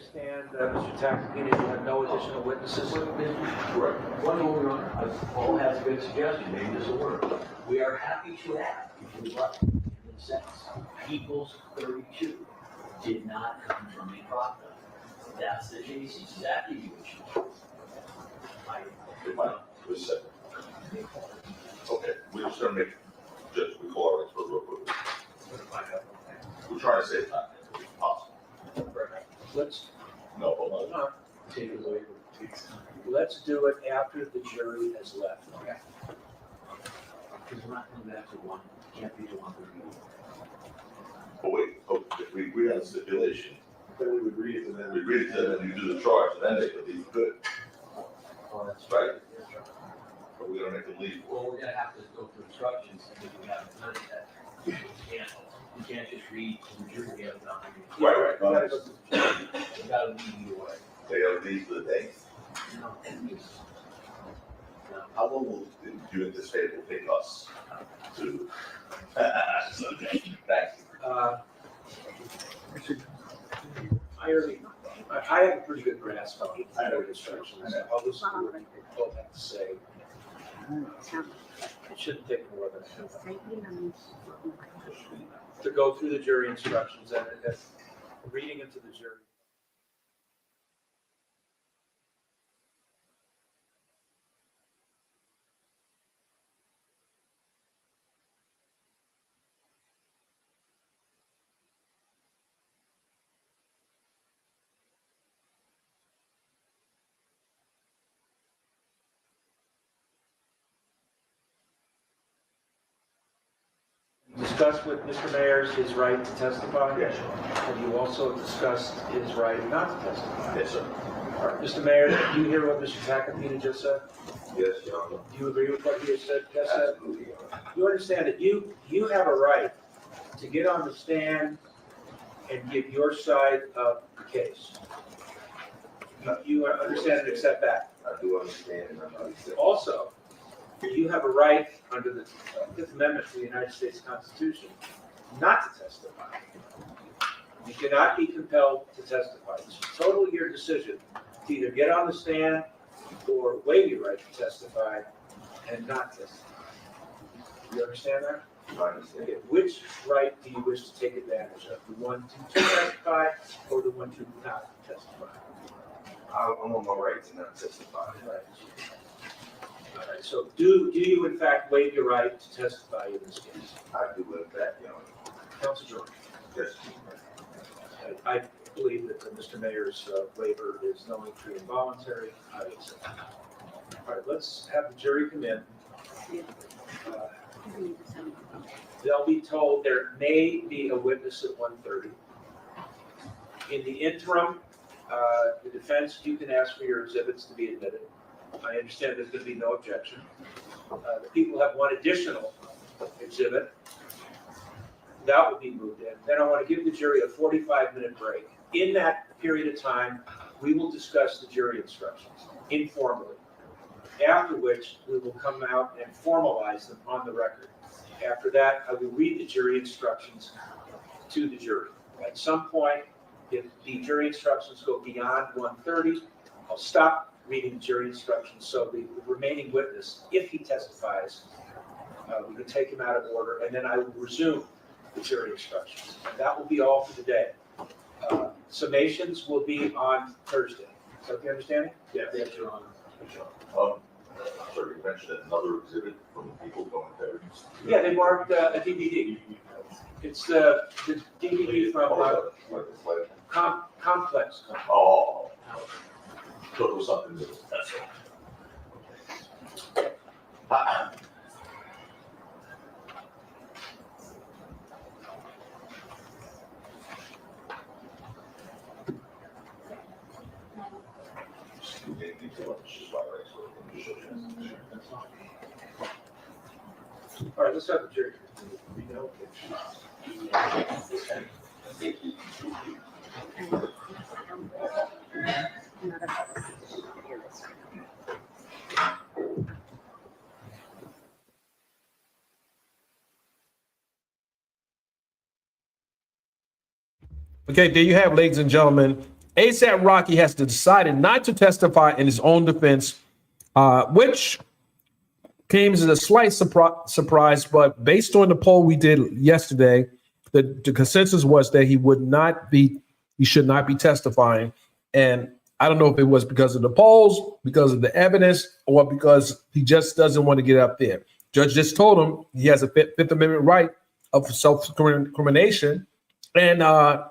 understand, Mr. Tacopina, you have no additional witnesses? Correct. One more, Your Honor. Paul has a good suggestion, maybe this will work. We are happy to add, if you like, in the sense, People's 32 did not come from a proctor. That's the case, exactly what you Wait a second. Okay, we're just gonna make, just, we call our expert real quick. We're trying to save time, if possible. Let's, No, hold hold on. on. take it away. Let's do it after the jury has left. Okay. Because we're not coming back to one, can't be to 130. But wait, if we agree on the stipulation, Then we would read it to them. we agree to them, and you do the charge, and then they could leave good, Oh, that's right? But we're gonna make them leave. Well, we're gonna have to go through instructions, because we haven't done that. You can't just read to the jury, we have nothing. Right, We gotta right. go to the jury. We gotta leave you away. They gotta leave for the day. No, it's- no. How long will you anticipate it will take us to? Thank you. I have a pretty good grasp on it. I know instructions. I'll listen to what you both have to say. It shouldn't take more than a minute to go through the jury instructions and reading into the jury. Discussed with Mr. Mayers his right to testify? Yes, Have you also discussed his right not to testify? yes, sir. All right, Mr. Mayor, do you hear what Mr. Tacopina just said? Yes, Your Honor. Do you agree with what he has said? Just said? Absolutely, Your Honor. You understand that you have a right to get on the stand and give your side of the case. You understand and accept that? I do understand, and I understand. Also, you have a right under the Fifth Amendment to the United States Constitution not to testify. You cannot be compelled to testify. It's totally your decision to either get on the stand or waive your right to testify and not testify. You understand that? I understand. Okay, which right do you wish to take advantage of? The one to testify or the one to not testify? I'm on my right to not testify. All right, so do you in fact waive your right to testify in this case? I do in fact, Your Honor. Counsel George? Yes. I believe that Mr. Mayor's waiver is knowingly and voluntary. I accept. All right, let's have the jury come in. They'll be told there may be a witness at 1:30. In the interim, the defense, you can ask for your exhibits to be admitted. I understand there's going to be no objection. The people have one additional exhibit. That will be moved in. Then I want to give the jury a 45-minute break. In that period of time, we will discuss the jury instructions informally, after which we will come out and formalize them on the record. After that, I will read the jury instructions to the jury. At some point, if the jury instructions go beyond 1:30, I'll stop reading the jury instructions, so the remaining witness, if he testifies, we can take him out of order, and then I will resume the jury instructions. And that will be all for the day. Summations will be on Thursday. Is that the understanding? Yes, Your Honor. Sorry, you mentioned another exhibit from the people going there. Yeah, they marked a DVD. It's the DVD from Complex. Oh. So it was something that was, that's all. All right, let's have the jury. Okay, there you have, ladies and gentlemen, ASAP Rocky has decided not to testify in his own defense, which came as a slight surprise. But based on the poll we did yesterday, the consensus was that he should not be testifying. And I don't know if it was because of the polls, because of the evidence, or because he just doesn't want to get up there. Judge just told him he has a Fifth Amendment right of self-incrimination, and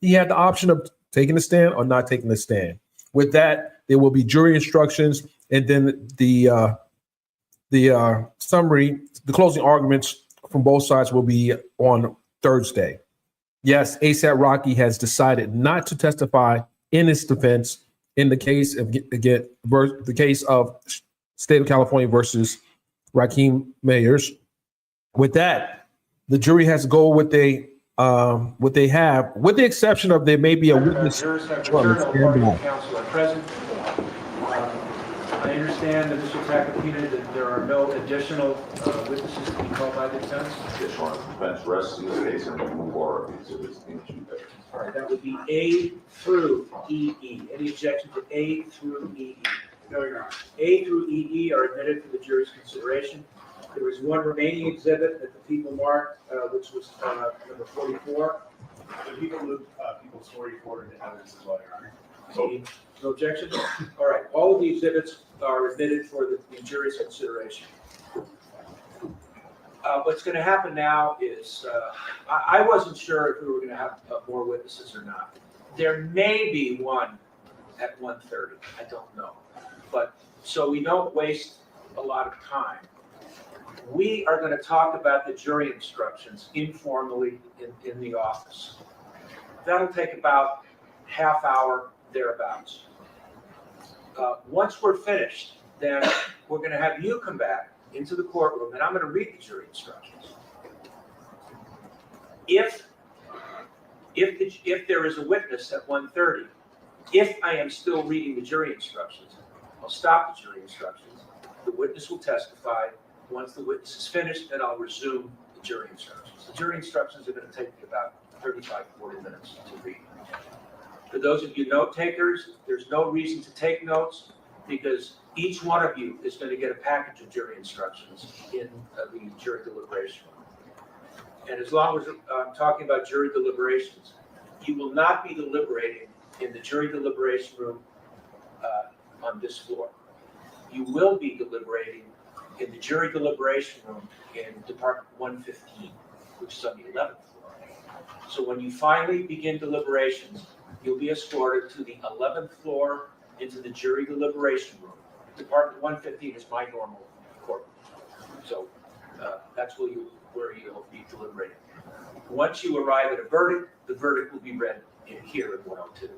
he had the option of taking the stand or not taking the stand. With that, there will be jury instructions, and then the summary, the closing arguments from both sides will be on Thursday. Yes, ASAP Rocky has decided not to testify in his defense in the case of the case of State of California versus Rakim Mayers. With that, the jury has to go with what they have, with the exception of there may be a witness. Jurors have returned, all parties and counsel are present. I understand that Mr. Tacopina, that there are no additional witnesses to be called by the defense. Yes, Your Honor, the defense rests in this case and we move forward with exhibits into evidence. All right, that would be A through EE. Any objection to A through EE? No, Your Honor. A through EE are admitted for the jury's consideration. There is one remaining exhibit that the people marked, which was number 44. The people moved people's 44 into evidence as well, Your Honor. No objection? All right, all of the exhibits are admitted for the jury's consideration. What's going to happen now is, I wasn't sure if we were going to have more witnesses or not. There may be one at 1:30, I don't know. But, so we don't waste a lot of time. We are going to talk about the jury instructions informally in the office. That'll take about half hour, thereabouts. Once we're finished, then we're going to have you come back into the courtroom, and I'm going to read the jury instructions. If there is a witness at 1:30, if I am still reading the jury instructions, I'll stop the jury instructions. The witness will testify. Once the witness is finished, then I'll resume the jury instructions. The jury instructions are going to take me about 35, 40 minutes to read. For those of you note takers, there's no reason to take notes because each one of you is going to get a package of jury instructions in the jury deliberation room. And as long as I'm talking about jury deliberations, you will not be deliberating in the jury deliberation room on this floor. You will be deliberating in the jury deliberation room in Department 115, which is on the 11th floor. So when you finally begin deliberations, you'll be escorted to the 11th floor into the jury deliberation room. Department 115 is my normal courtroom. So that's where you'll be deliberating. Once you arrive at a verdict, the verdict will be read in here in 102.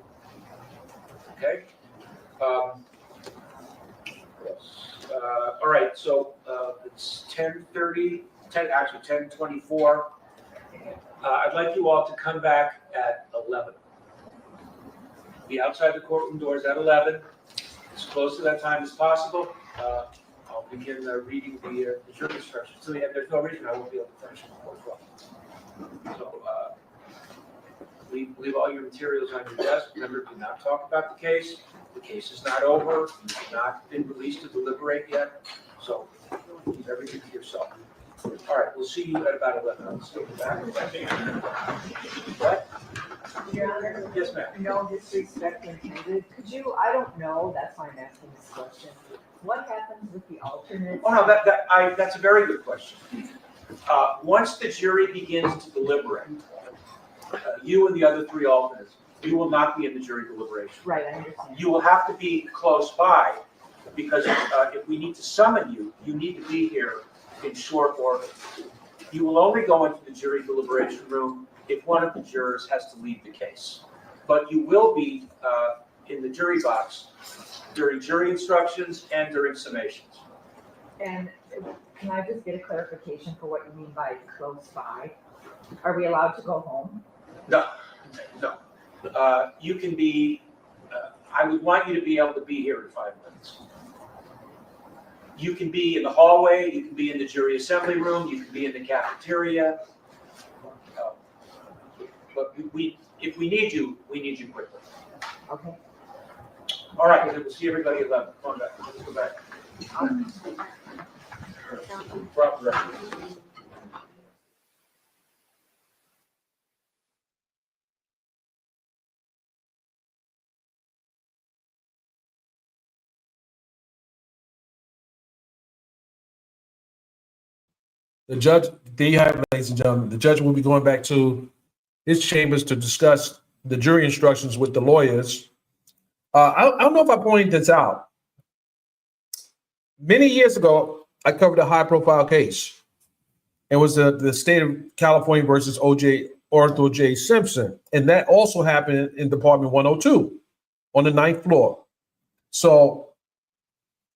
Okay? All right, so it's 10:30, actually 10:24. I'd like you all to come back at 11. Be outside the courtroom doors at 11, as close to that time as possible. I'll begin reading the jury instructions. So yeah, there's no reason I won't be able to finish before 12. So leave all your materials on your desk. Remember, do not talk about the case. The case is not over. You have not been released to deliberate yet. So keep everything to yourself. All right, we'll see you at about 11. I'll stay back. What? Your Honor? Yes, ma'am. No disrespect intended. Could you, I don't know, that's why I'm asking this question. What happens with the alternates? Oh, no, that's a very good question. Once the jury begins to deliberate, you and the other three alternates, you will not be in the jury deliberation. Right, I understand. You will have to be close by because if we need to summon you, you need to be here in short order. You will only go into the jury deliberation room if one of the jurors has to leave the case. But you will be in the jury box during jury instructions and during summations. And can I just get a clarification for what you mean by close by? Are we allowed to go home? No. You can be, I would want you to be able to be here in 5 minutes. You can be in the hallway, you can be in the jury assembly room, you can be in the cafeteria. But if we need you, we need you quickly. Okay. All right, we'll see everybody at 11. Come on back, let's go back. Drop the record. The judge, there you have it, ladies and gentlemen. The judge will be going back to his chambers to discuss the jury instructions with the lawyers. I don't know if I pointed this out. Many years ago, I covered a high-profile case. It was the state of California versus Arthur J. Simpson, and that also happened in Department 102 on the ninth floor. So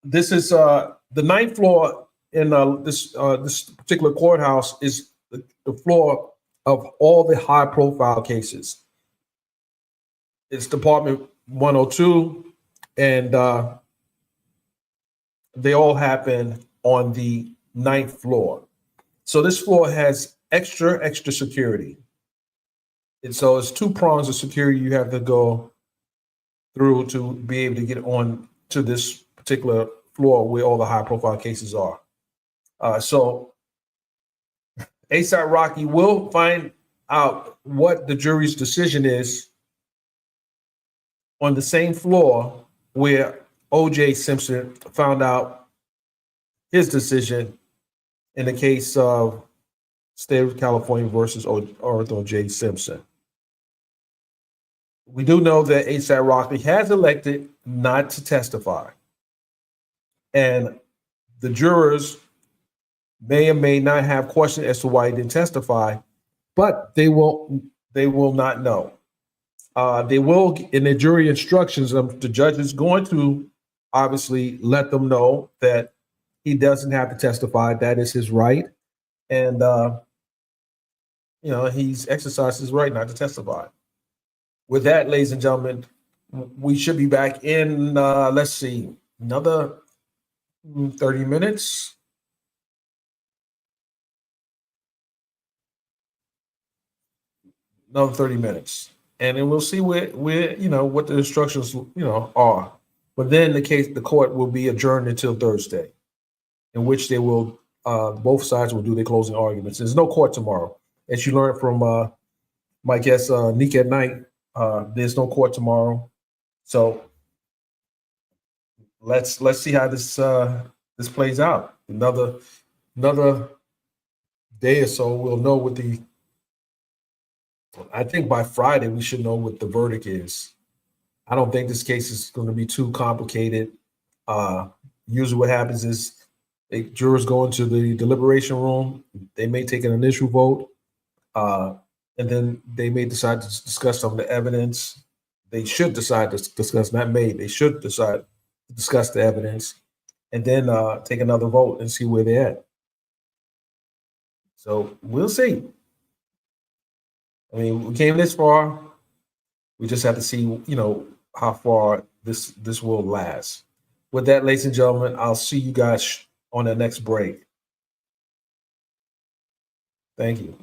this is the ninth floor in this particular courthouse is the floor of all the high-profile cases. It's Department 102, and they all happen on the ninth floor. So this floor has extra security. And so it's two prongs of security you have to go through to be able to get on to this particular floor where all the high profile cases are. So ASAP Rocky will find out what the jury's decision is on the same floor where OJ Simpson found out his decision in the case of State of California versus Arthur J. Simpson. We do know that ASAP Rocky has elected not to testify. And the jurors may or may not have questions as to why he didn't testify, but they will not know. They will, in the jury instructions, the judge is going to obviously let them know that he doesn't have to testify. That is his right. And, he's exercised his right not to testify. With that, ladies and gentlemen, we should be back in, let's see, another 30 minutes. Another 30 minutes. And then we'll see where what the instructions, are. But then the court will be adjourned until Thursday, in which they will, both sides will do their closing arguments. There's no court tomorrow. As you learned from my guest, Nick at Night, there's no court tomorrow. So let's see how this plays out. Another day or so, we'll know I think by Friday we should know what the verdict is. I don't think this case is going to be too complicated. Usually what happens is jurors go into the deliberation room. They may take an initial vote, and then they may decide to discuss some of the evidence. They should decide to discuss, not may, they should decide to discuss the evidence, and then take another vote and see where they're at. So we'll see. I mean, we came this far. We just have to see, how far this will last. With that, ladies and gentlemen, I'll see you guys on the next break. Thank you.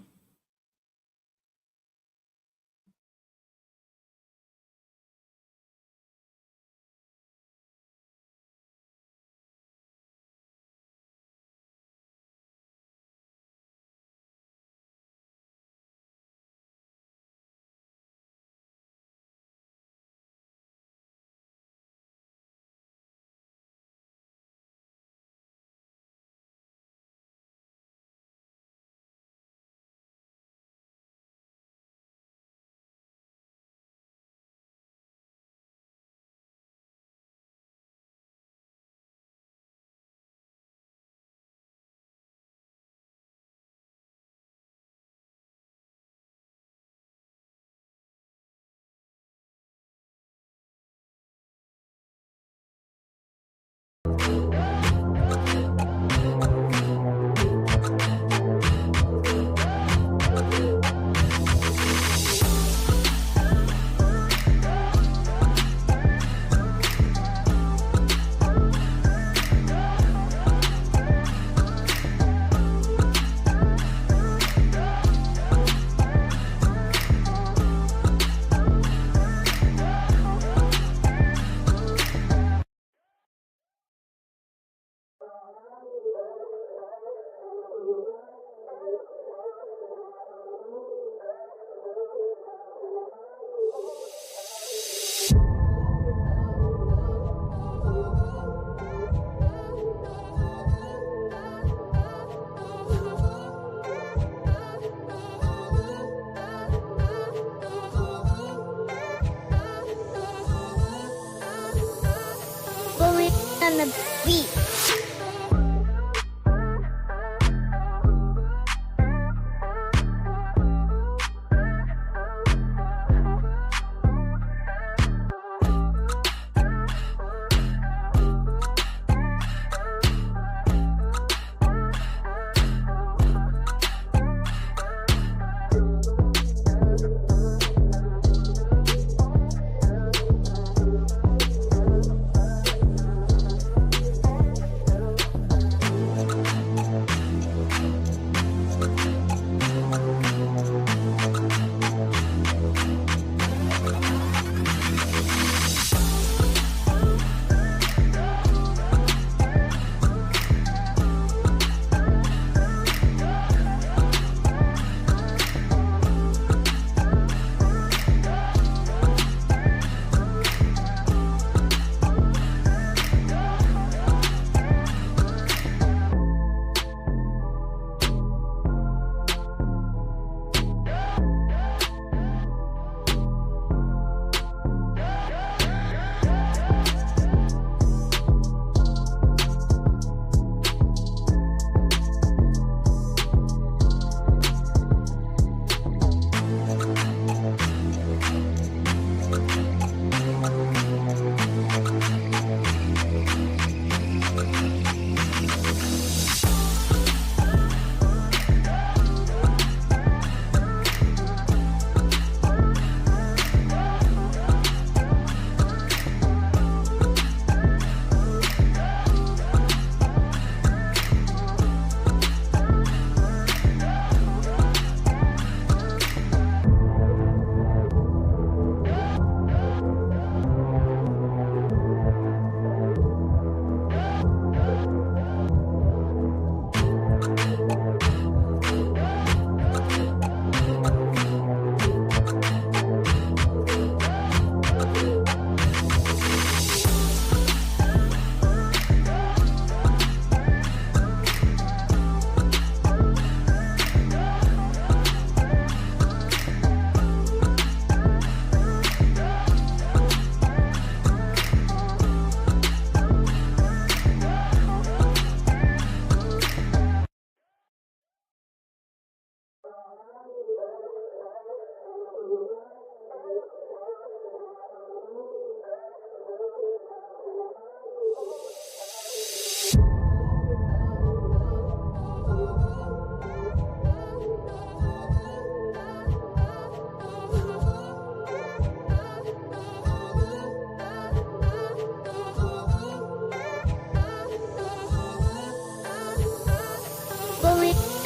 on the beat.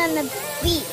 On the beat.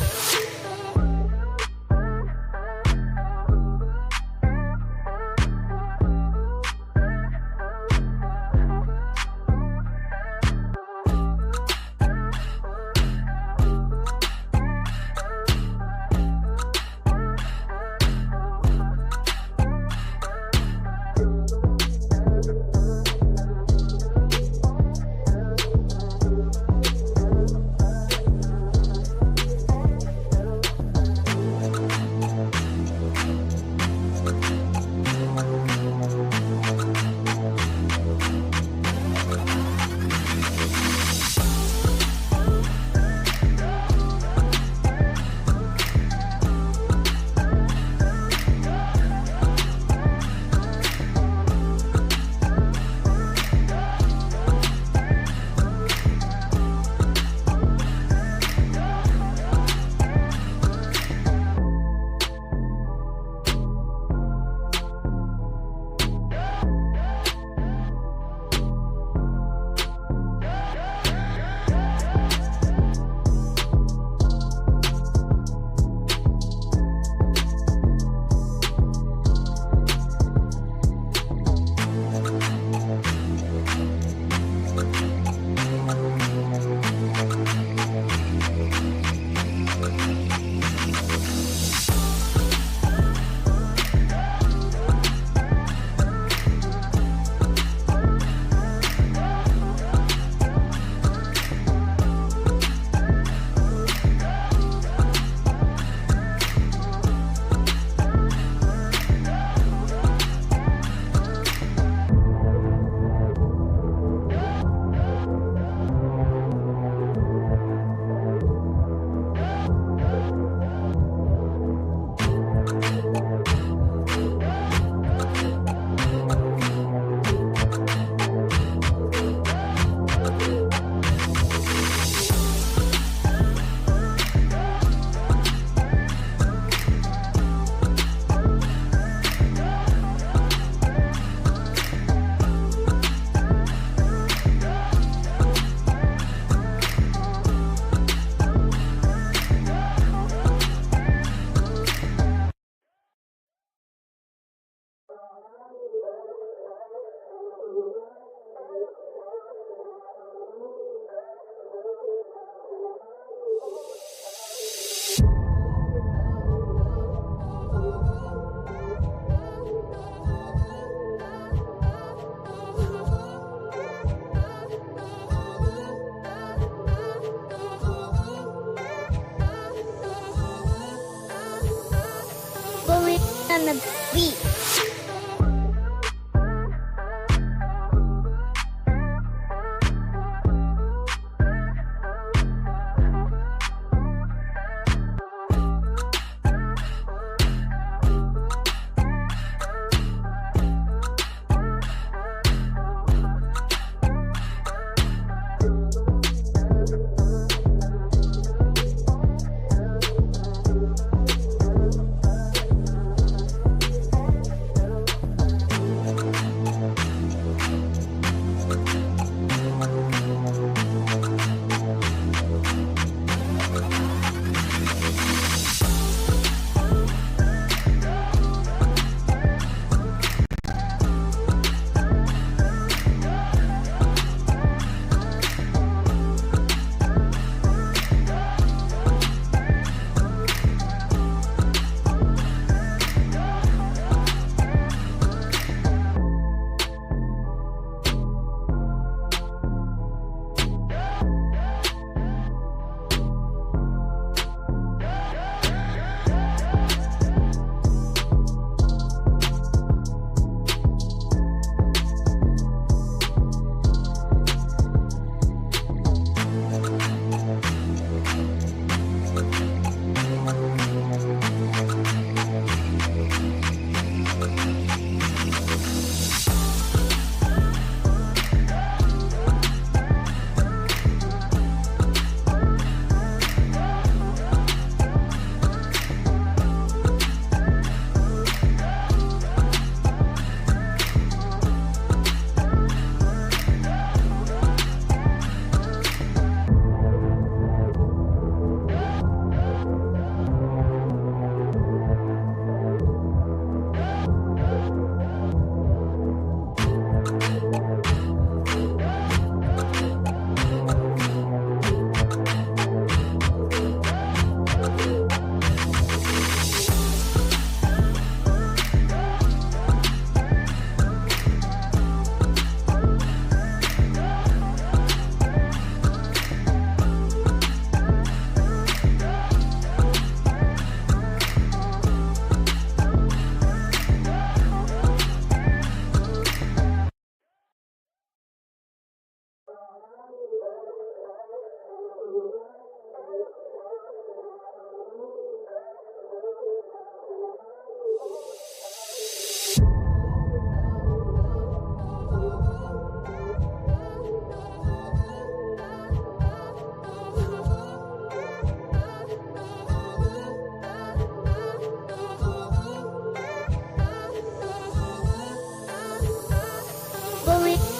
on the beat.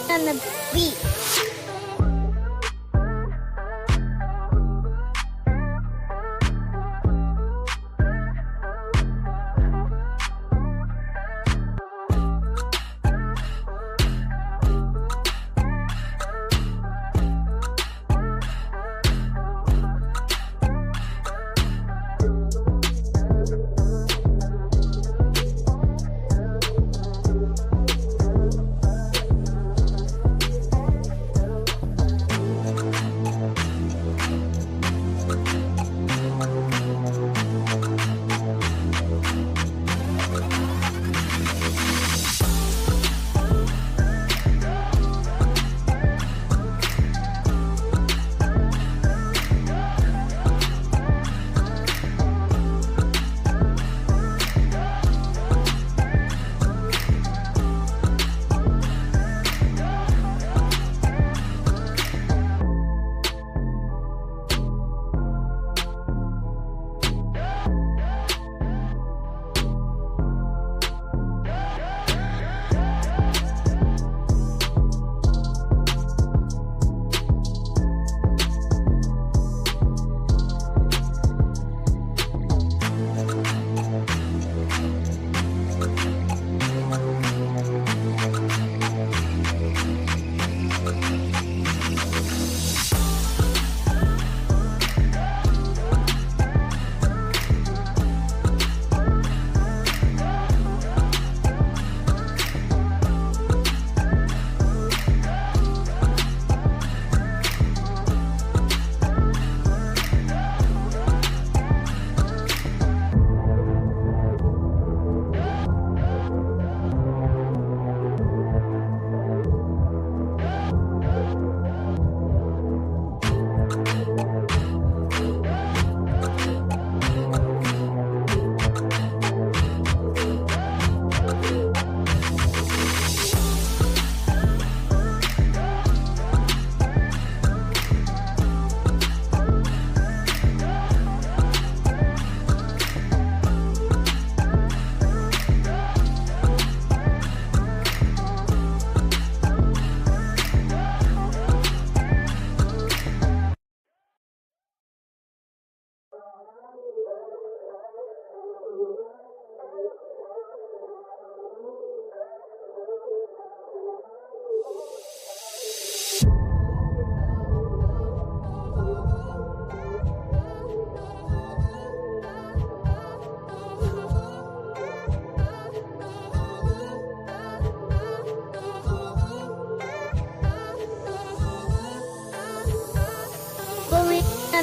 On the beat.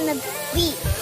on the beat.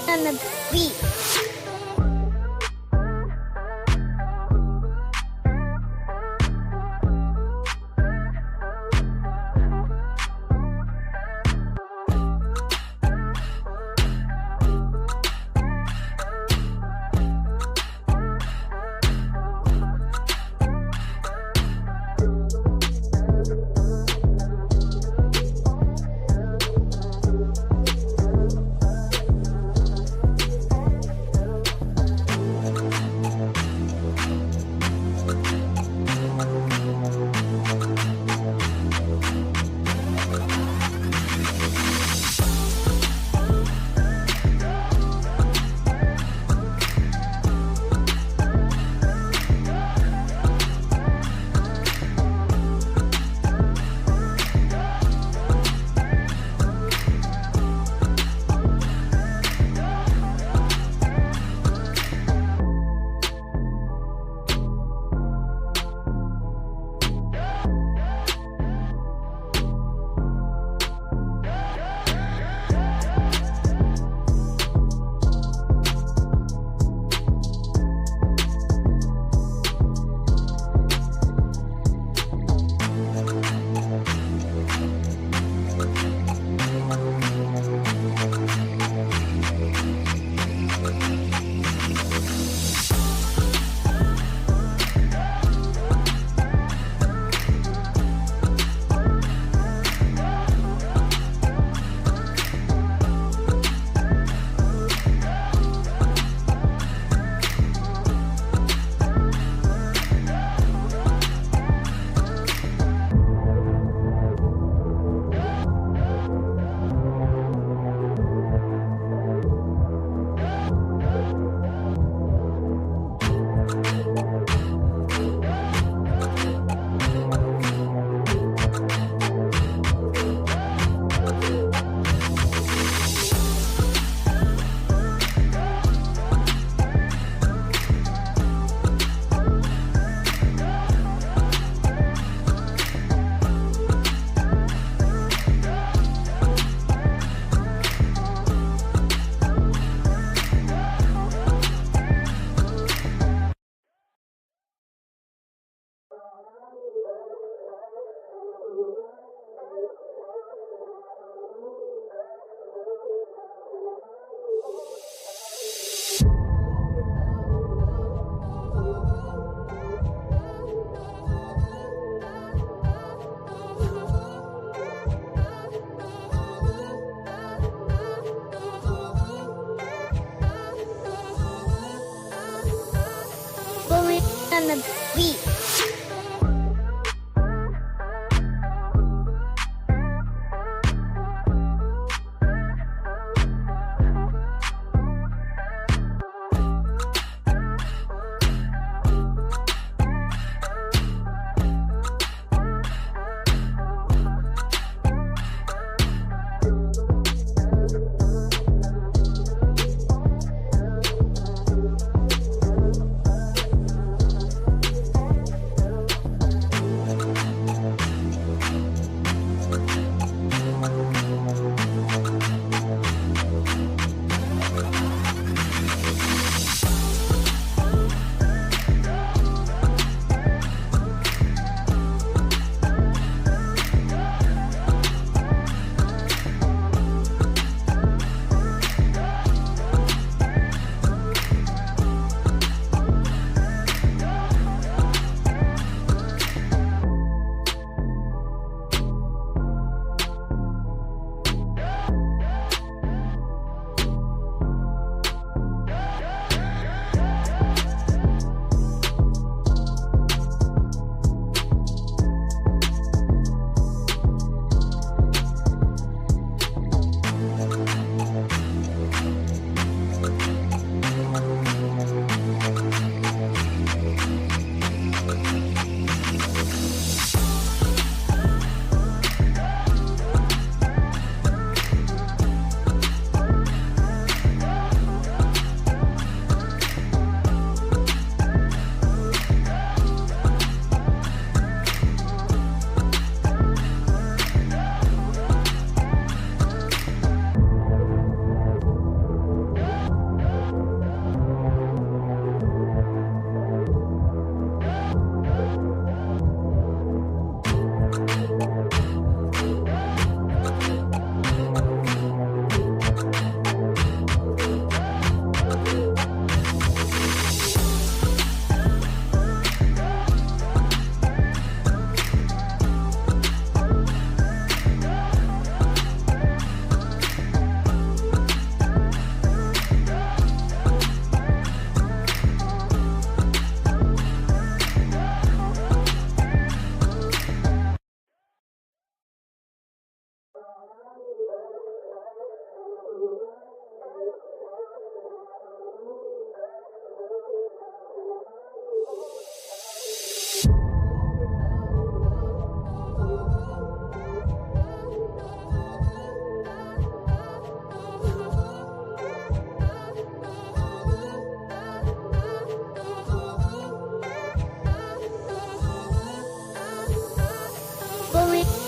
On the beat. on the beat.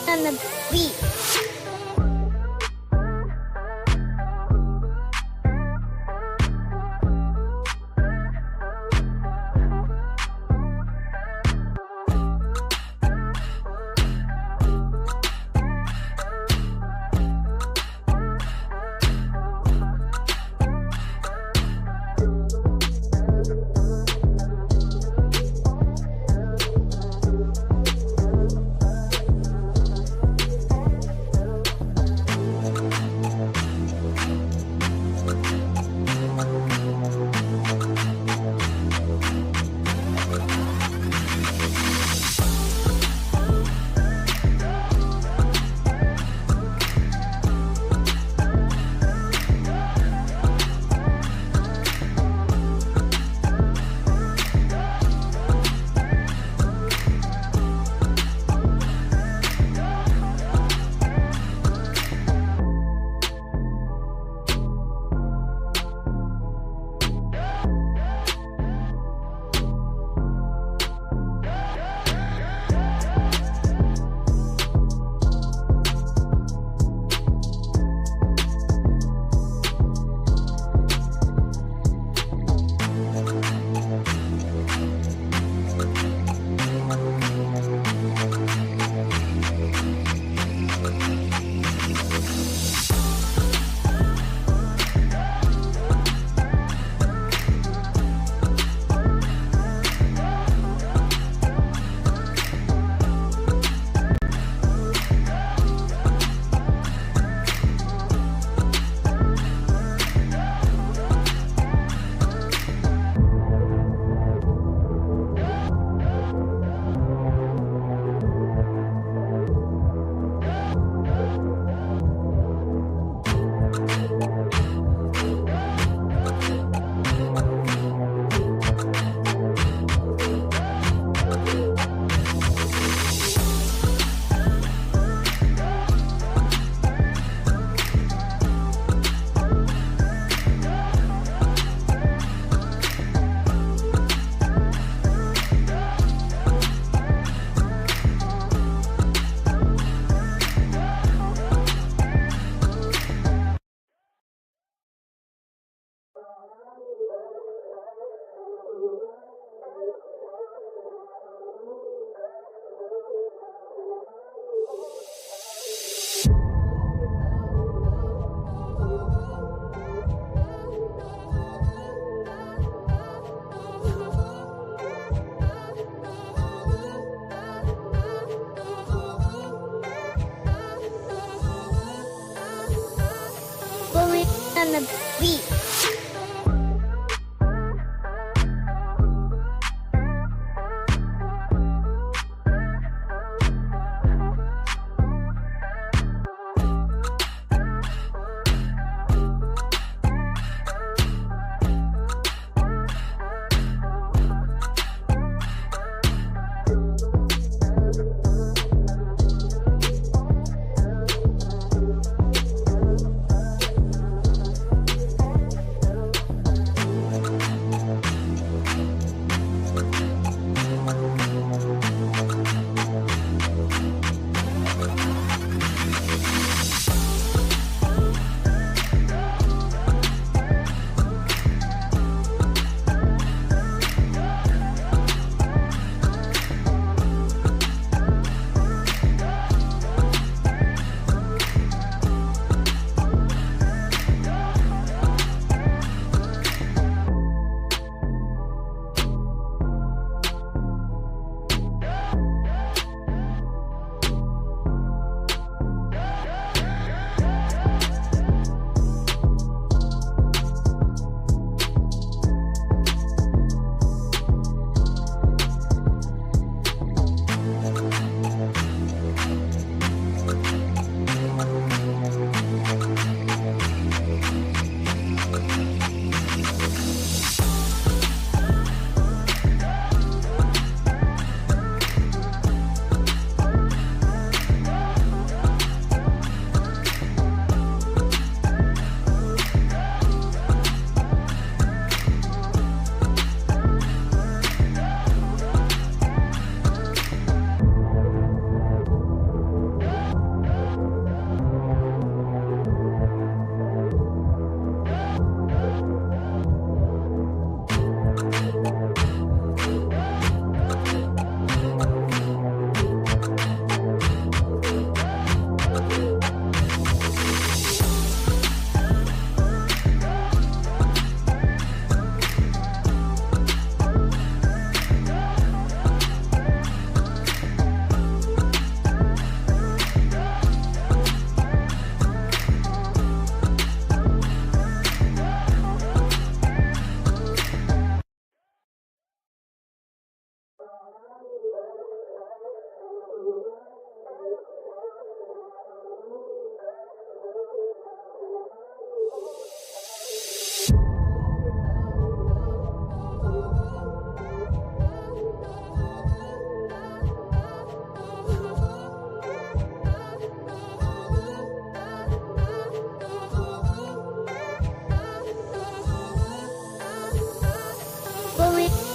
On the beat. on the beat.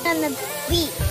On the beat.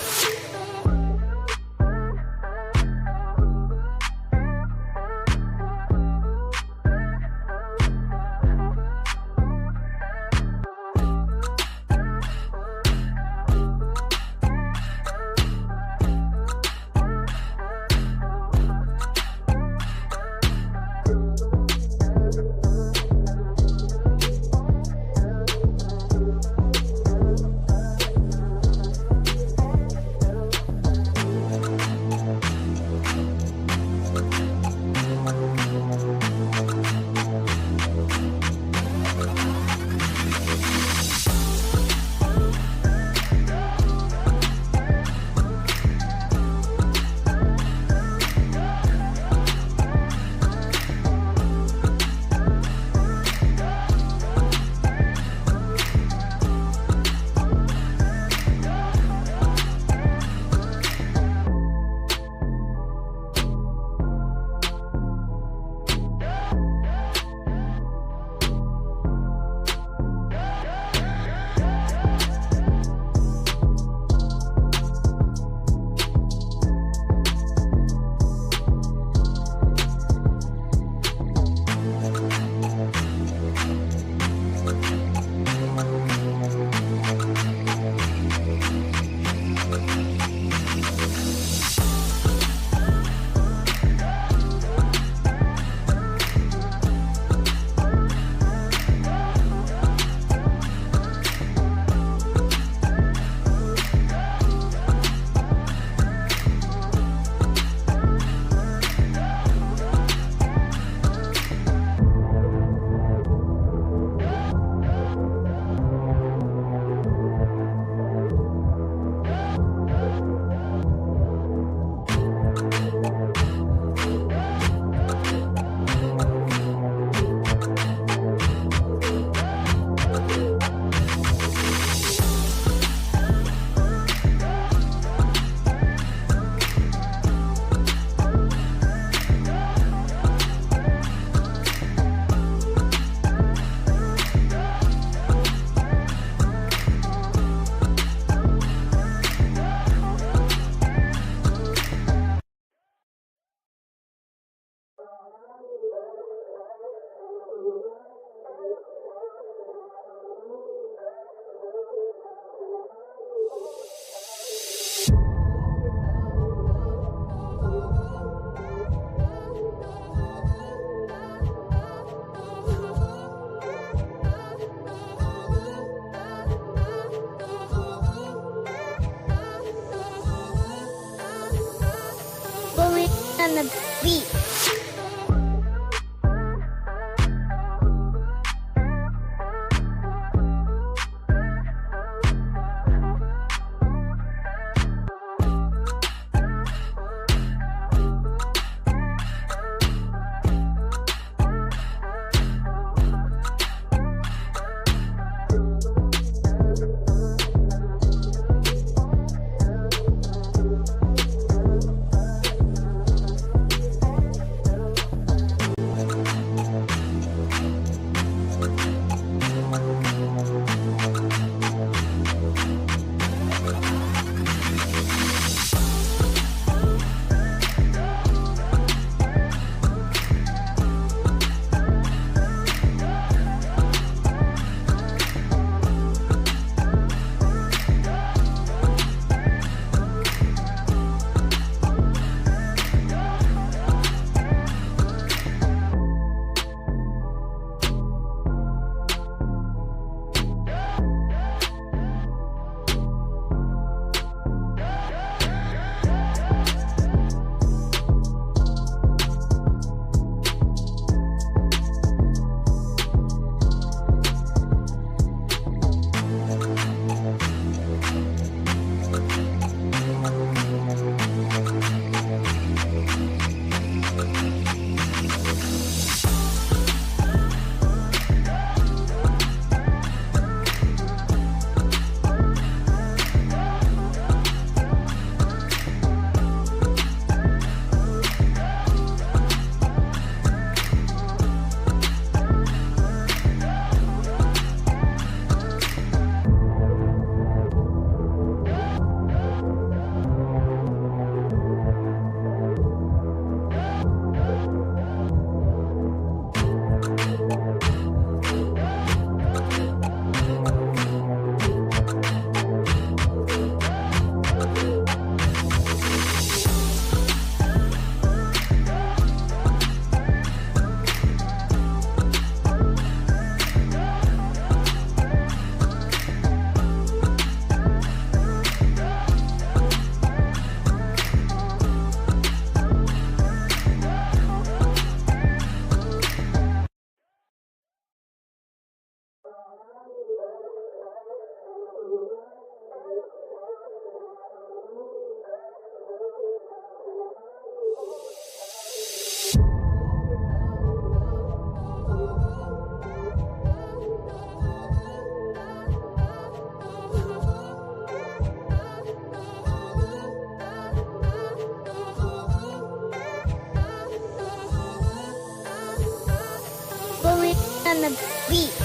Bully on the beat.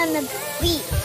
on the beat.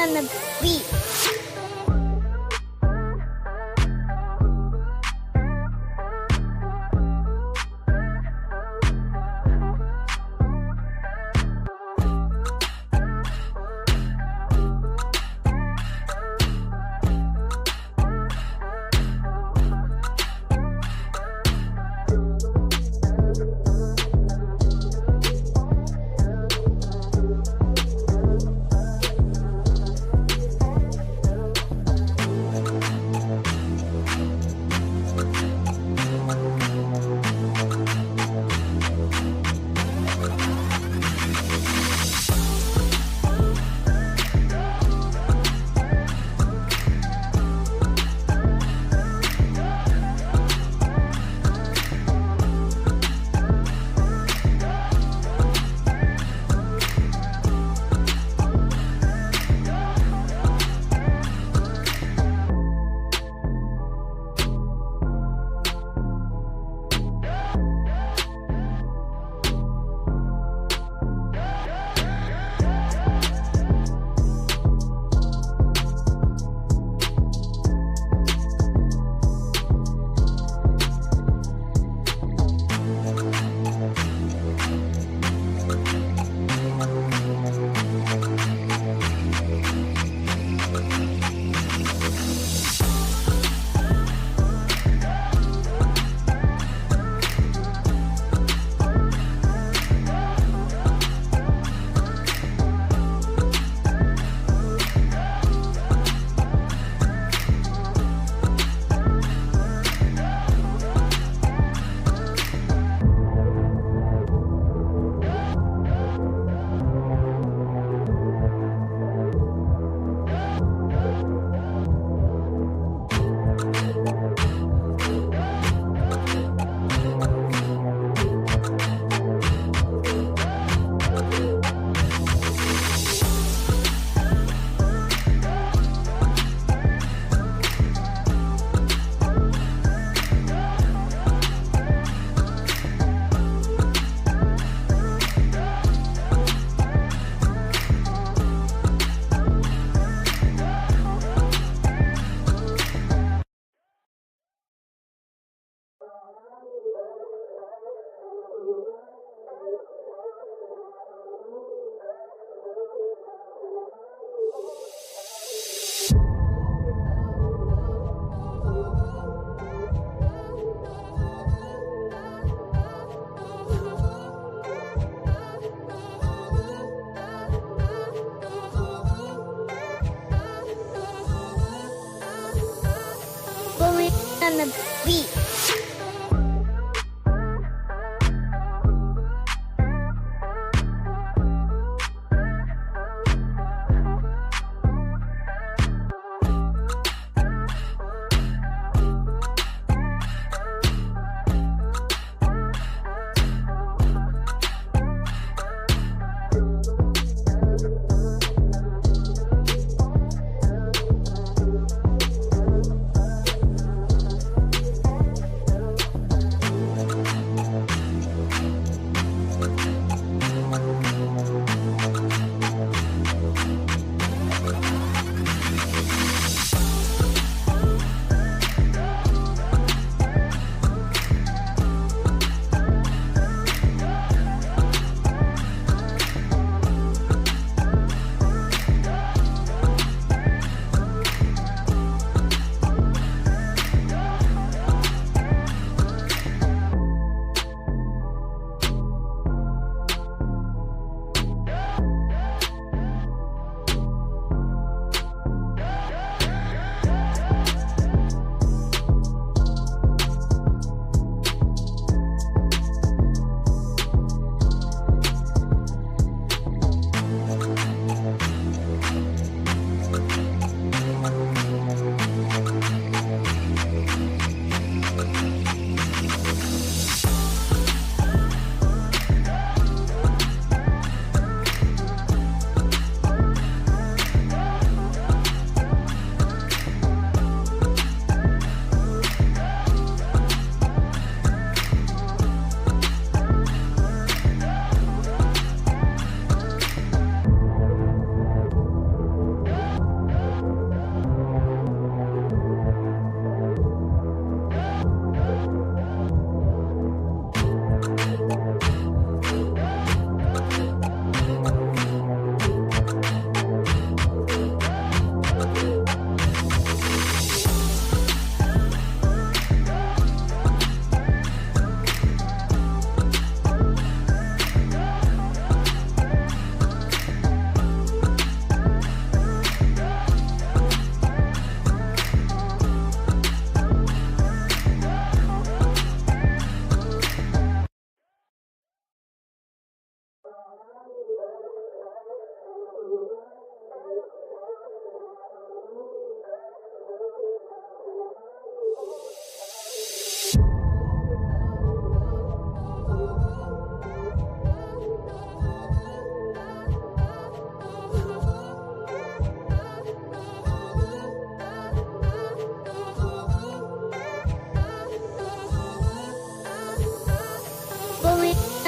on the beat. On the beat.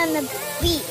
on the beat.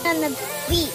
On the beat.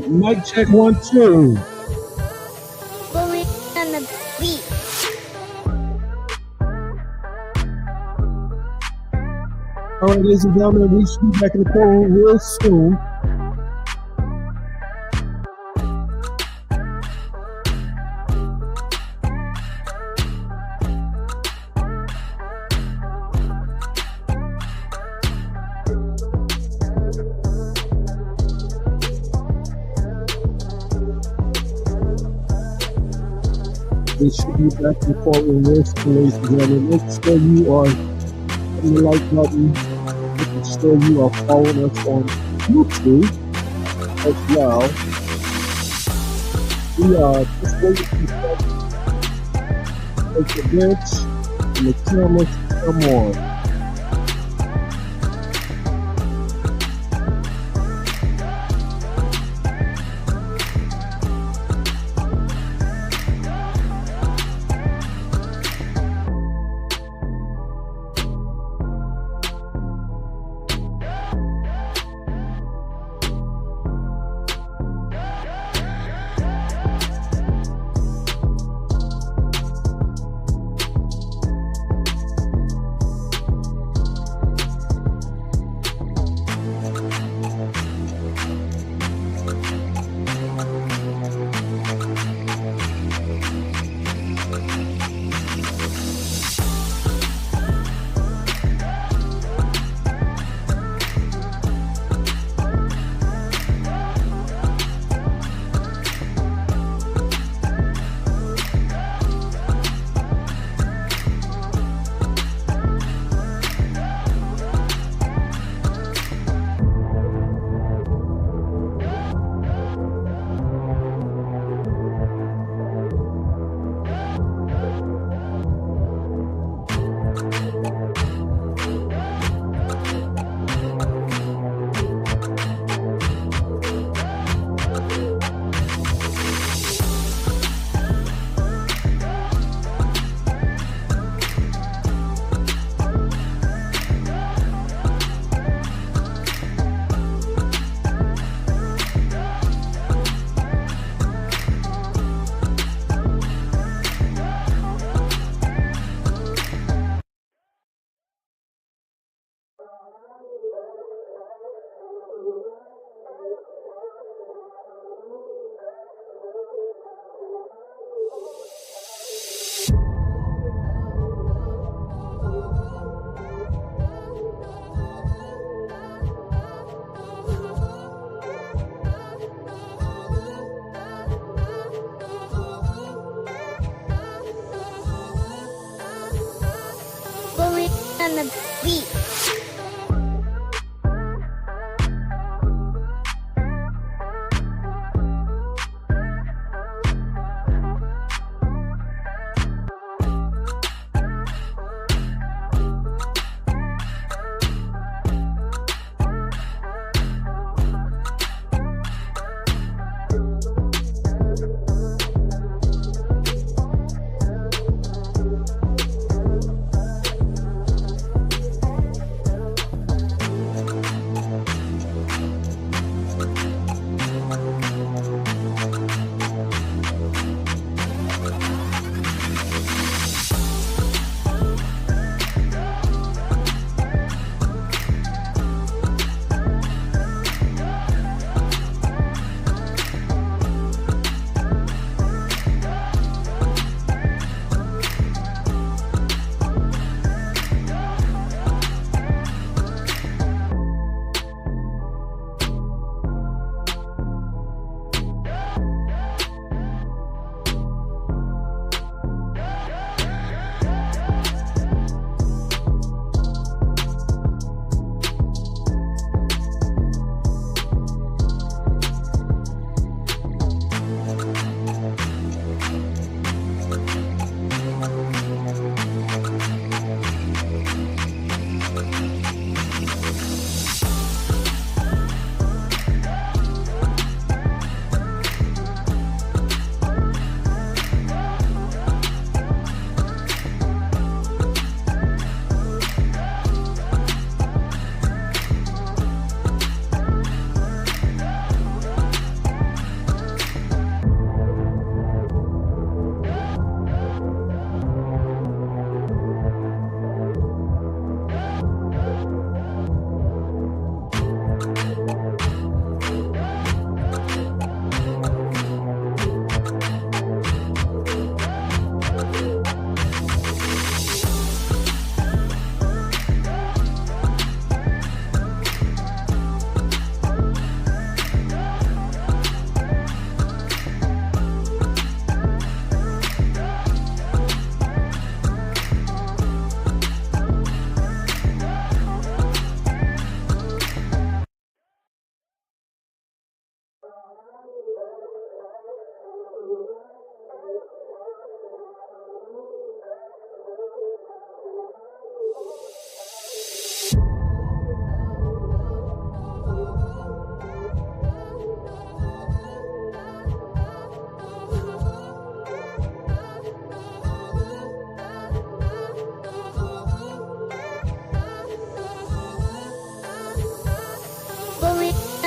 Mic check 1, 2. Bully on the beat. All right, ladies and gentlemen, we should be back in the courtroom real soon. We should be back in the courtroom real soon, ladies and gentlemen. Make sure you are hitting the like button. Making sure you are following us on YouTube as well. We are just waiting for the bench and the cameras to come on. Bully on the beat.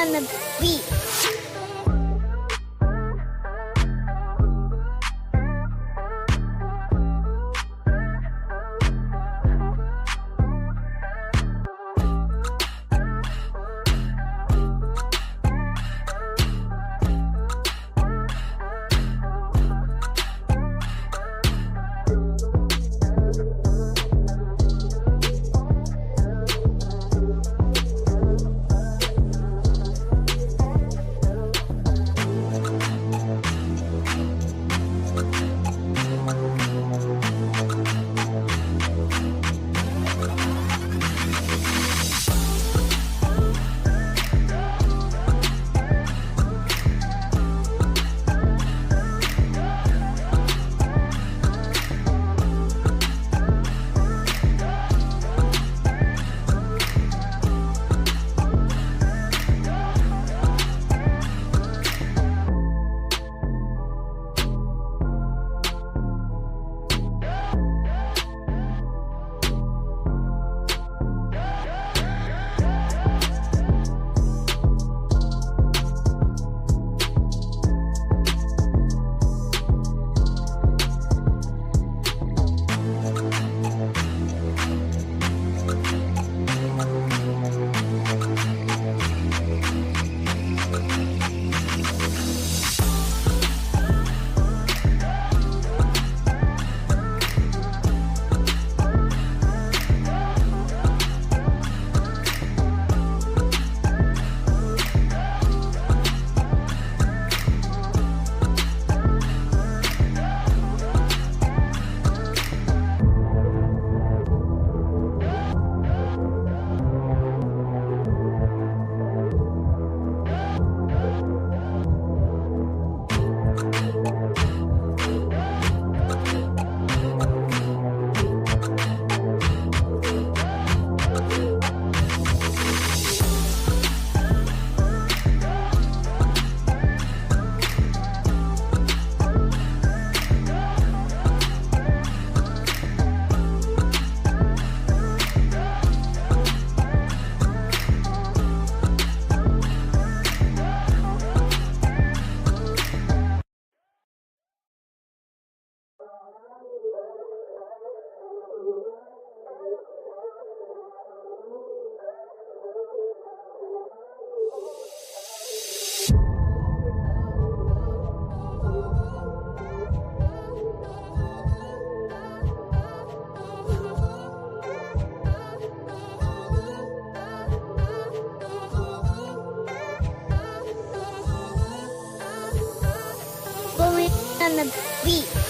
on the beat. On the beat.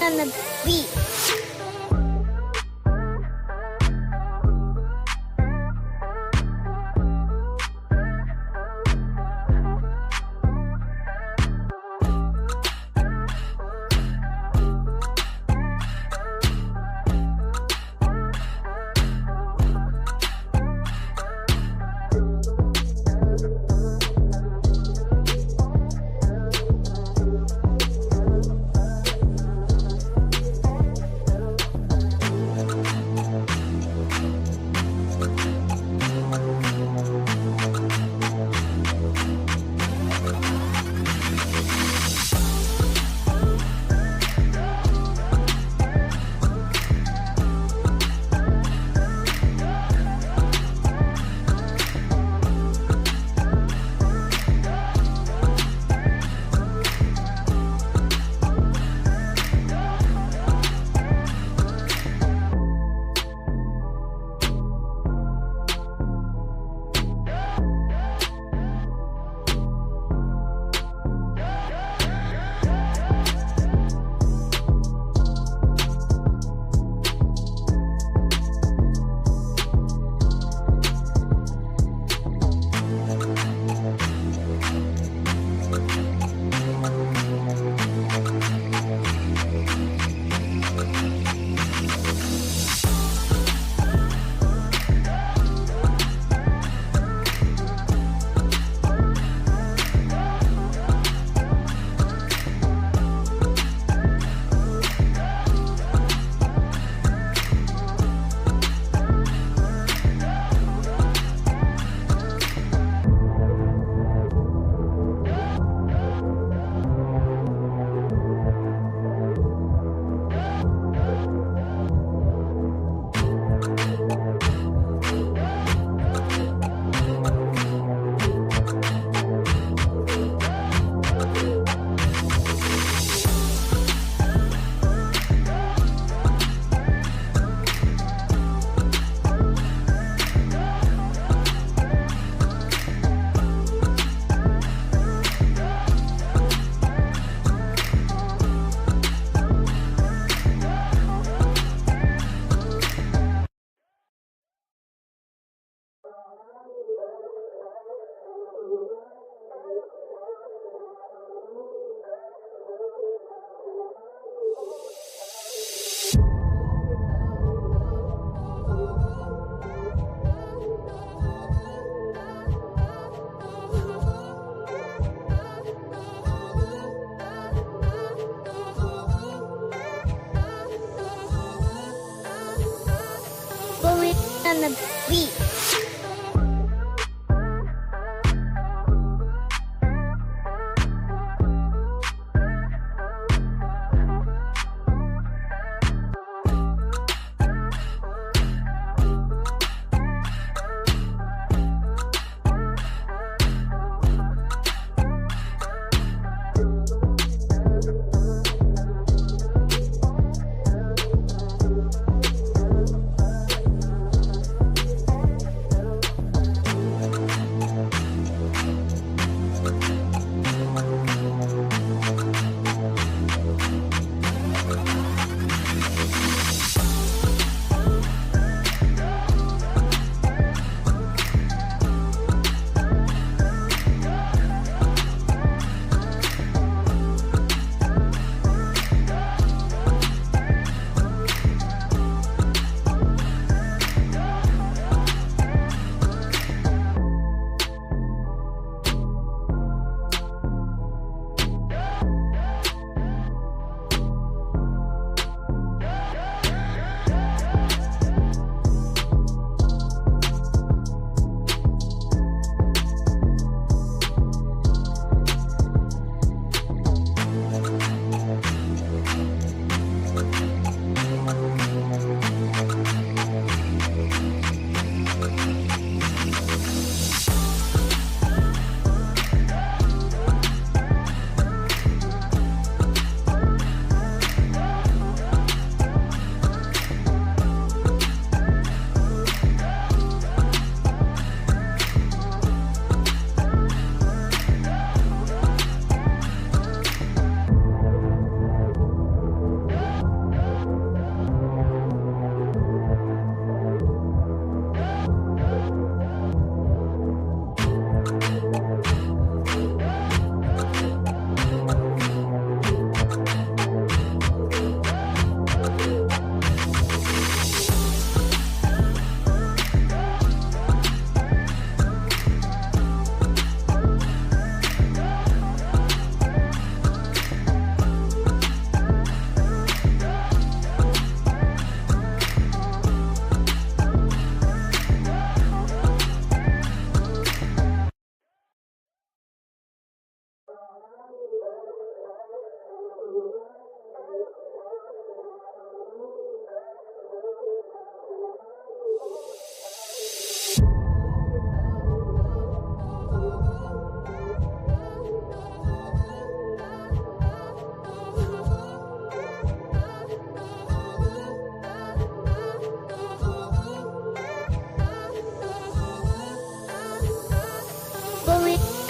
on the beat. On the beat.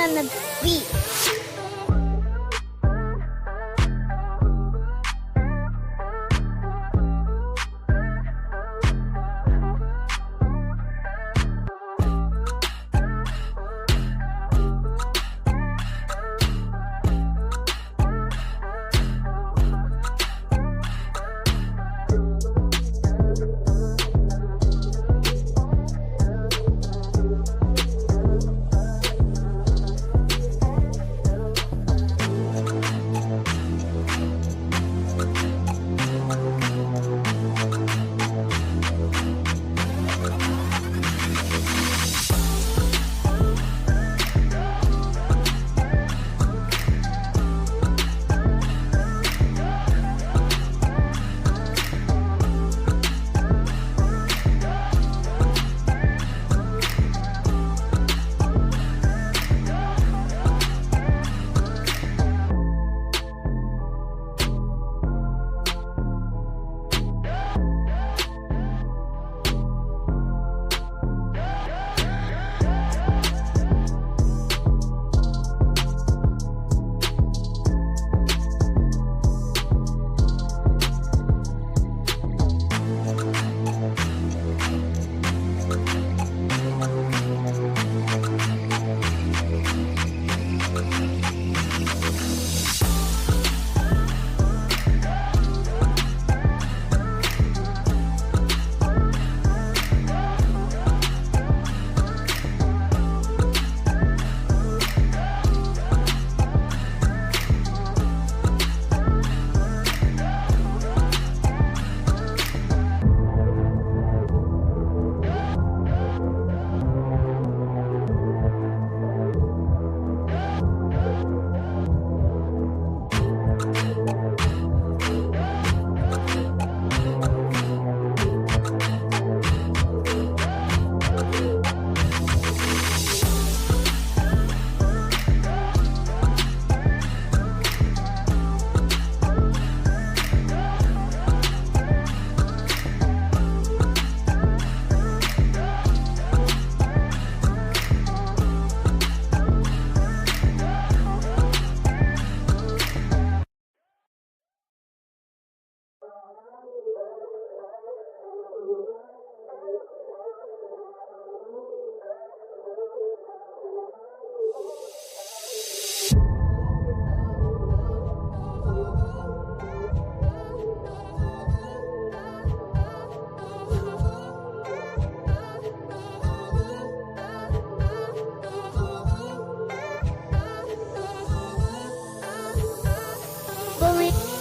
on the beat.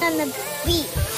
On the beat.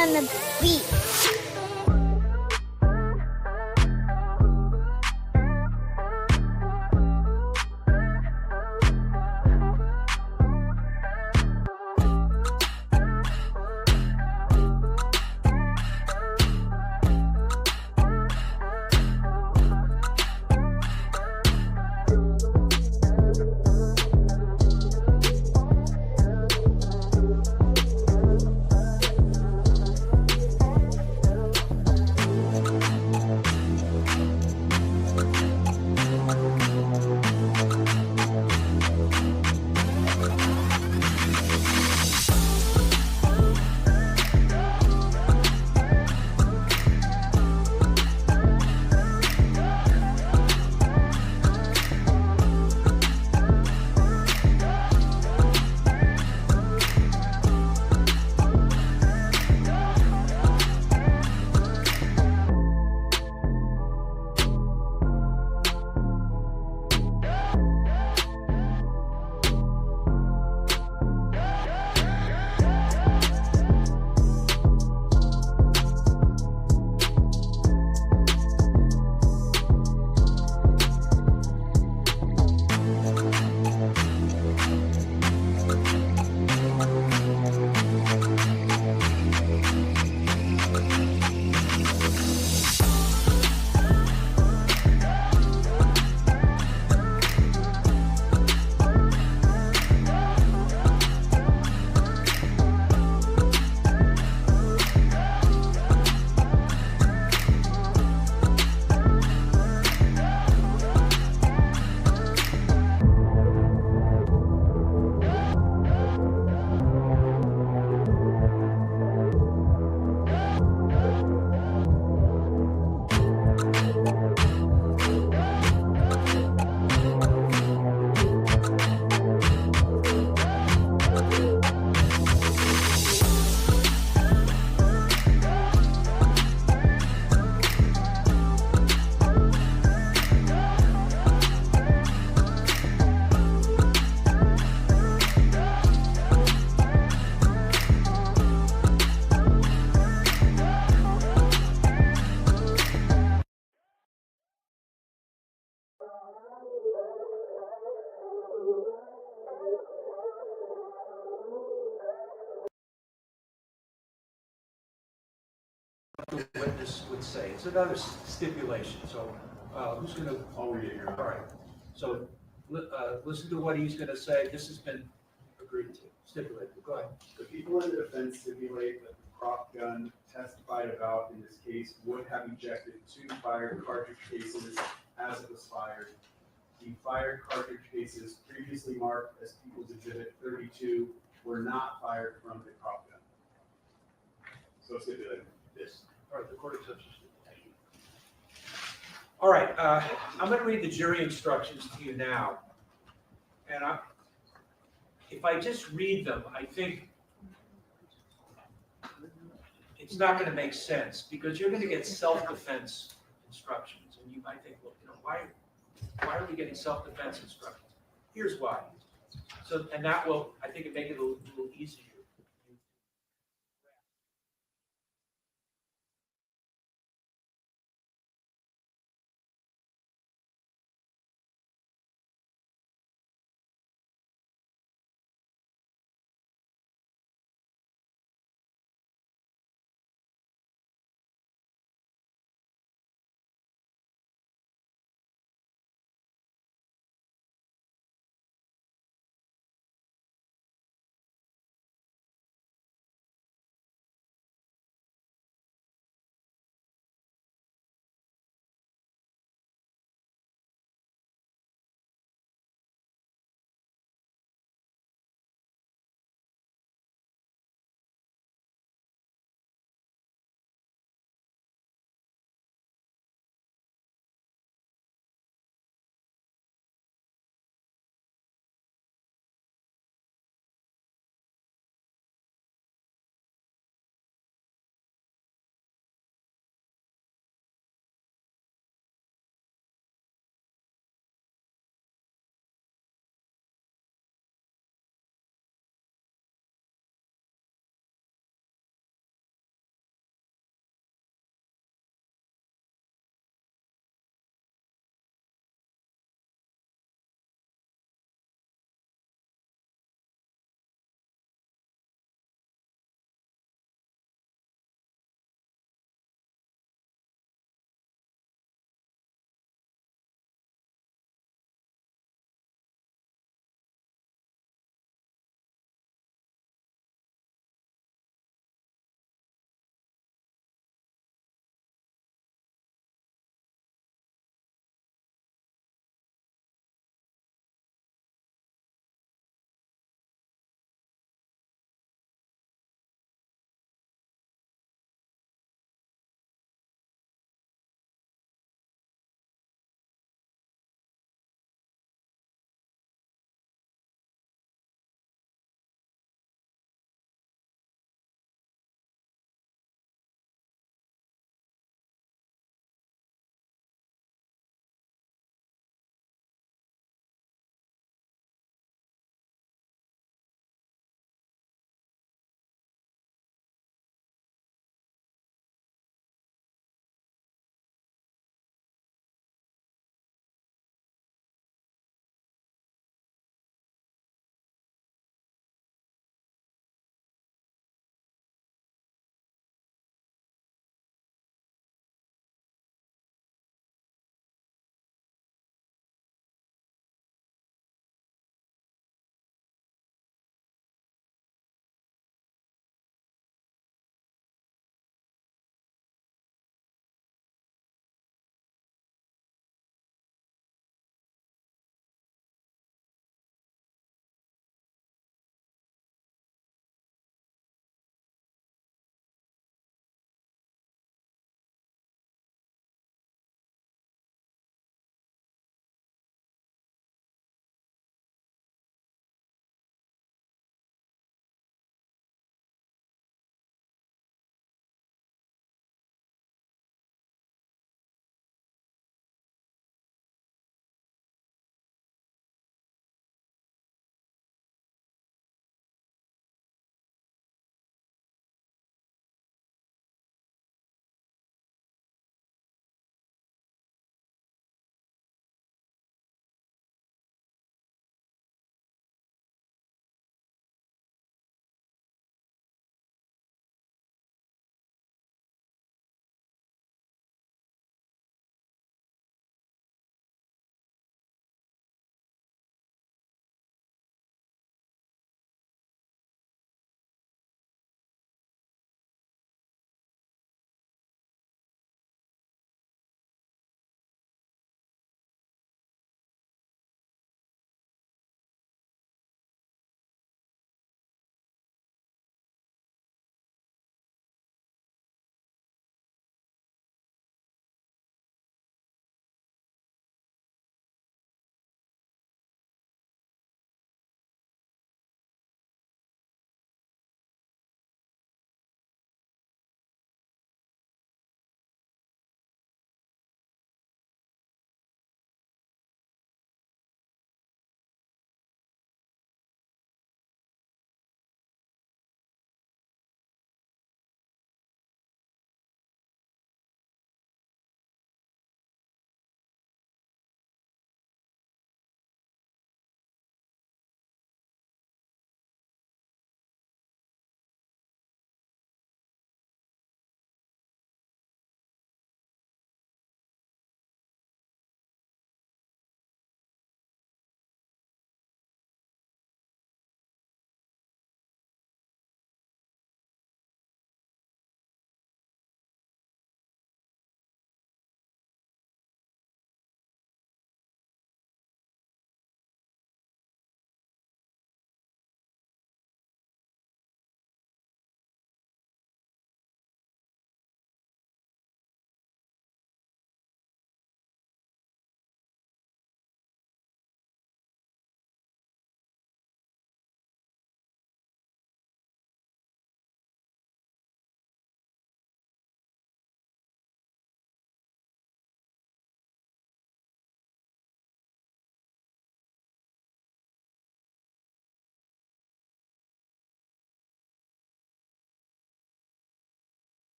on the beat. The witness would say. It's another stipulation, so who's going to? I'll read it here. All right, so listen to what he's going to say. This has been agreed to, stipulated. Go ahead. The people in the defense stipulate that the prop gun testified about in this case would have ejected 2 fired cartridge cases as it was fired. The fired cartridge cases previously marked as People's Exhibit 32 were not fired from the prop gun. So stipulated this. All right, the court accepts your stipulation. All right, I'm going to read the jury instructions to you now. And if I just read them, I think it's not going to make sense because you're going to get self-defense instructions. And you might think, well, why are we getting self-defense instructions? Here's why. So, and that will, I think, make it a little easier.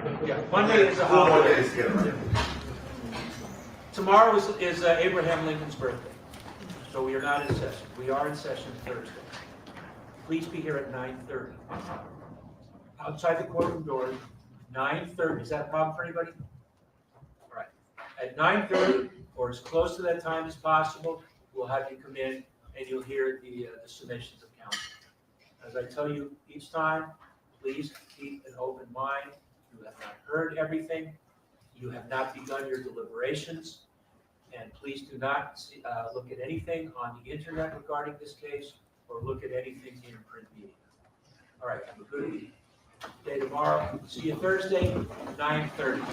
Yeah, Monday is a 4 more holiday. days to get it right. Tomorrow is Abraham Lincoln's birthday, so we are not in session. We are in session Thursday. Please be here at 9:30. Outside the courtroom doors, 9:30. Is that a problem for anybody? All right. At 9:30, or as close to that time as possible, we'll have you come in and you'll hear the submissions of counsel. As I tell you each time, please keep an open mind. You have not heard everything. You have not begun your deliberations. And please do not look at anything on the internet regarding this case or look at anything in print media. All right, have a good day tomorrow. See you Thursday, 9:30.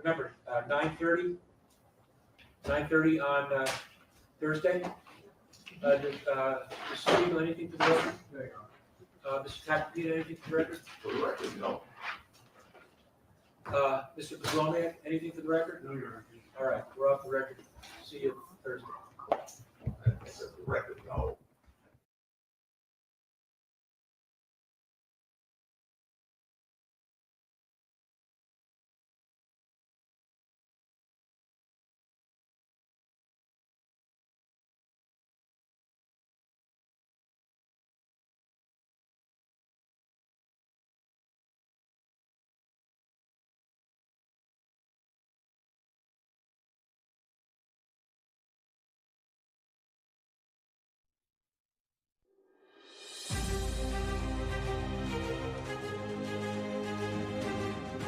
Remember, 9:30 on Thursday. Mr. Spiegel, anything for the record? Mr. Tappan, anything for the record? For the record, no. Mr. Pavlonia, anything for the record? No, you're right. All right, we're off the record. See you Thursday.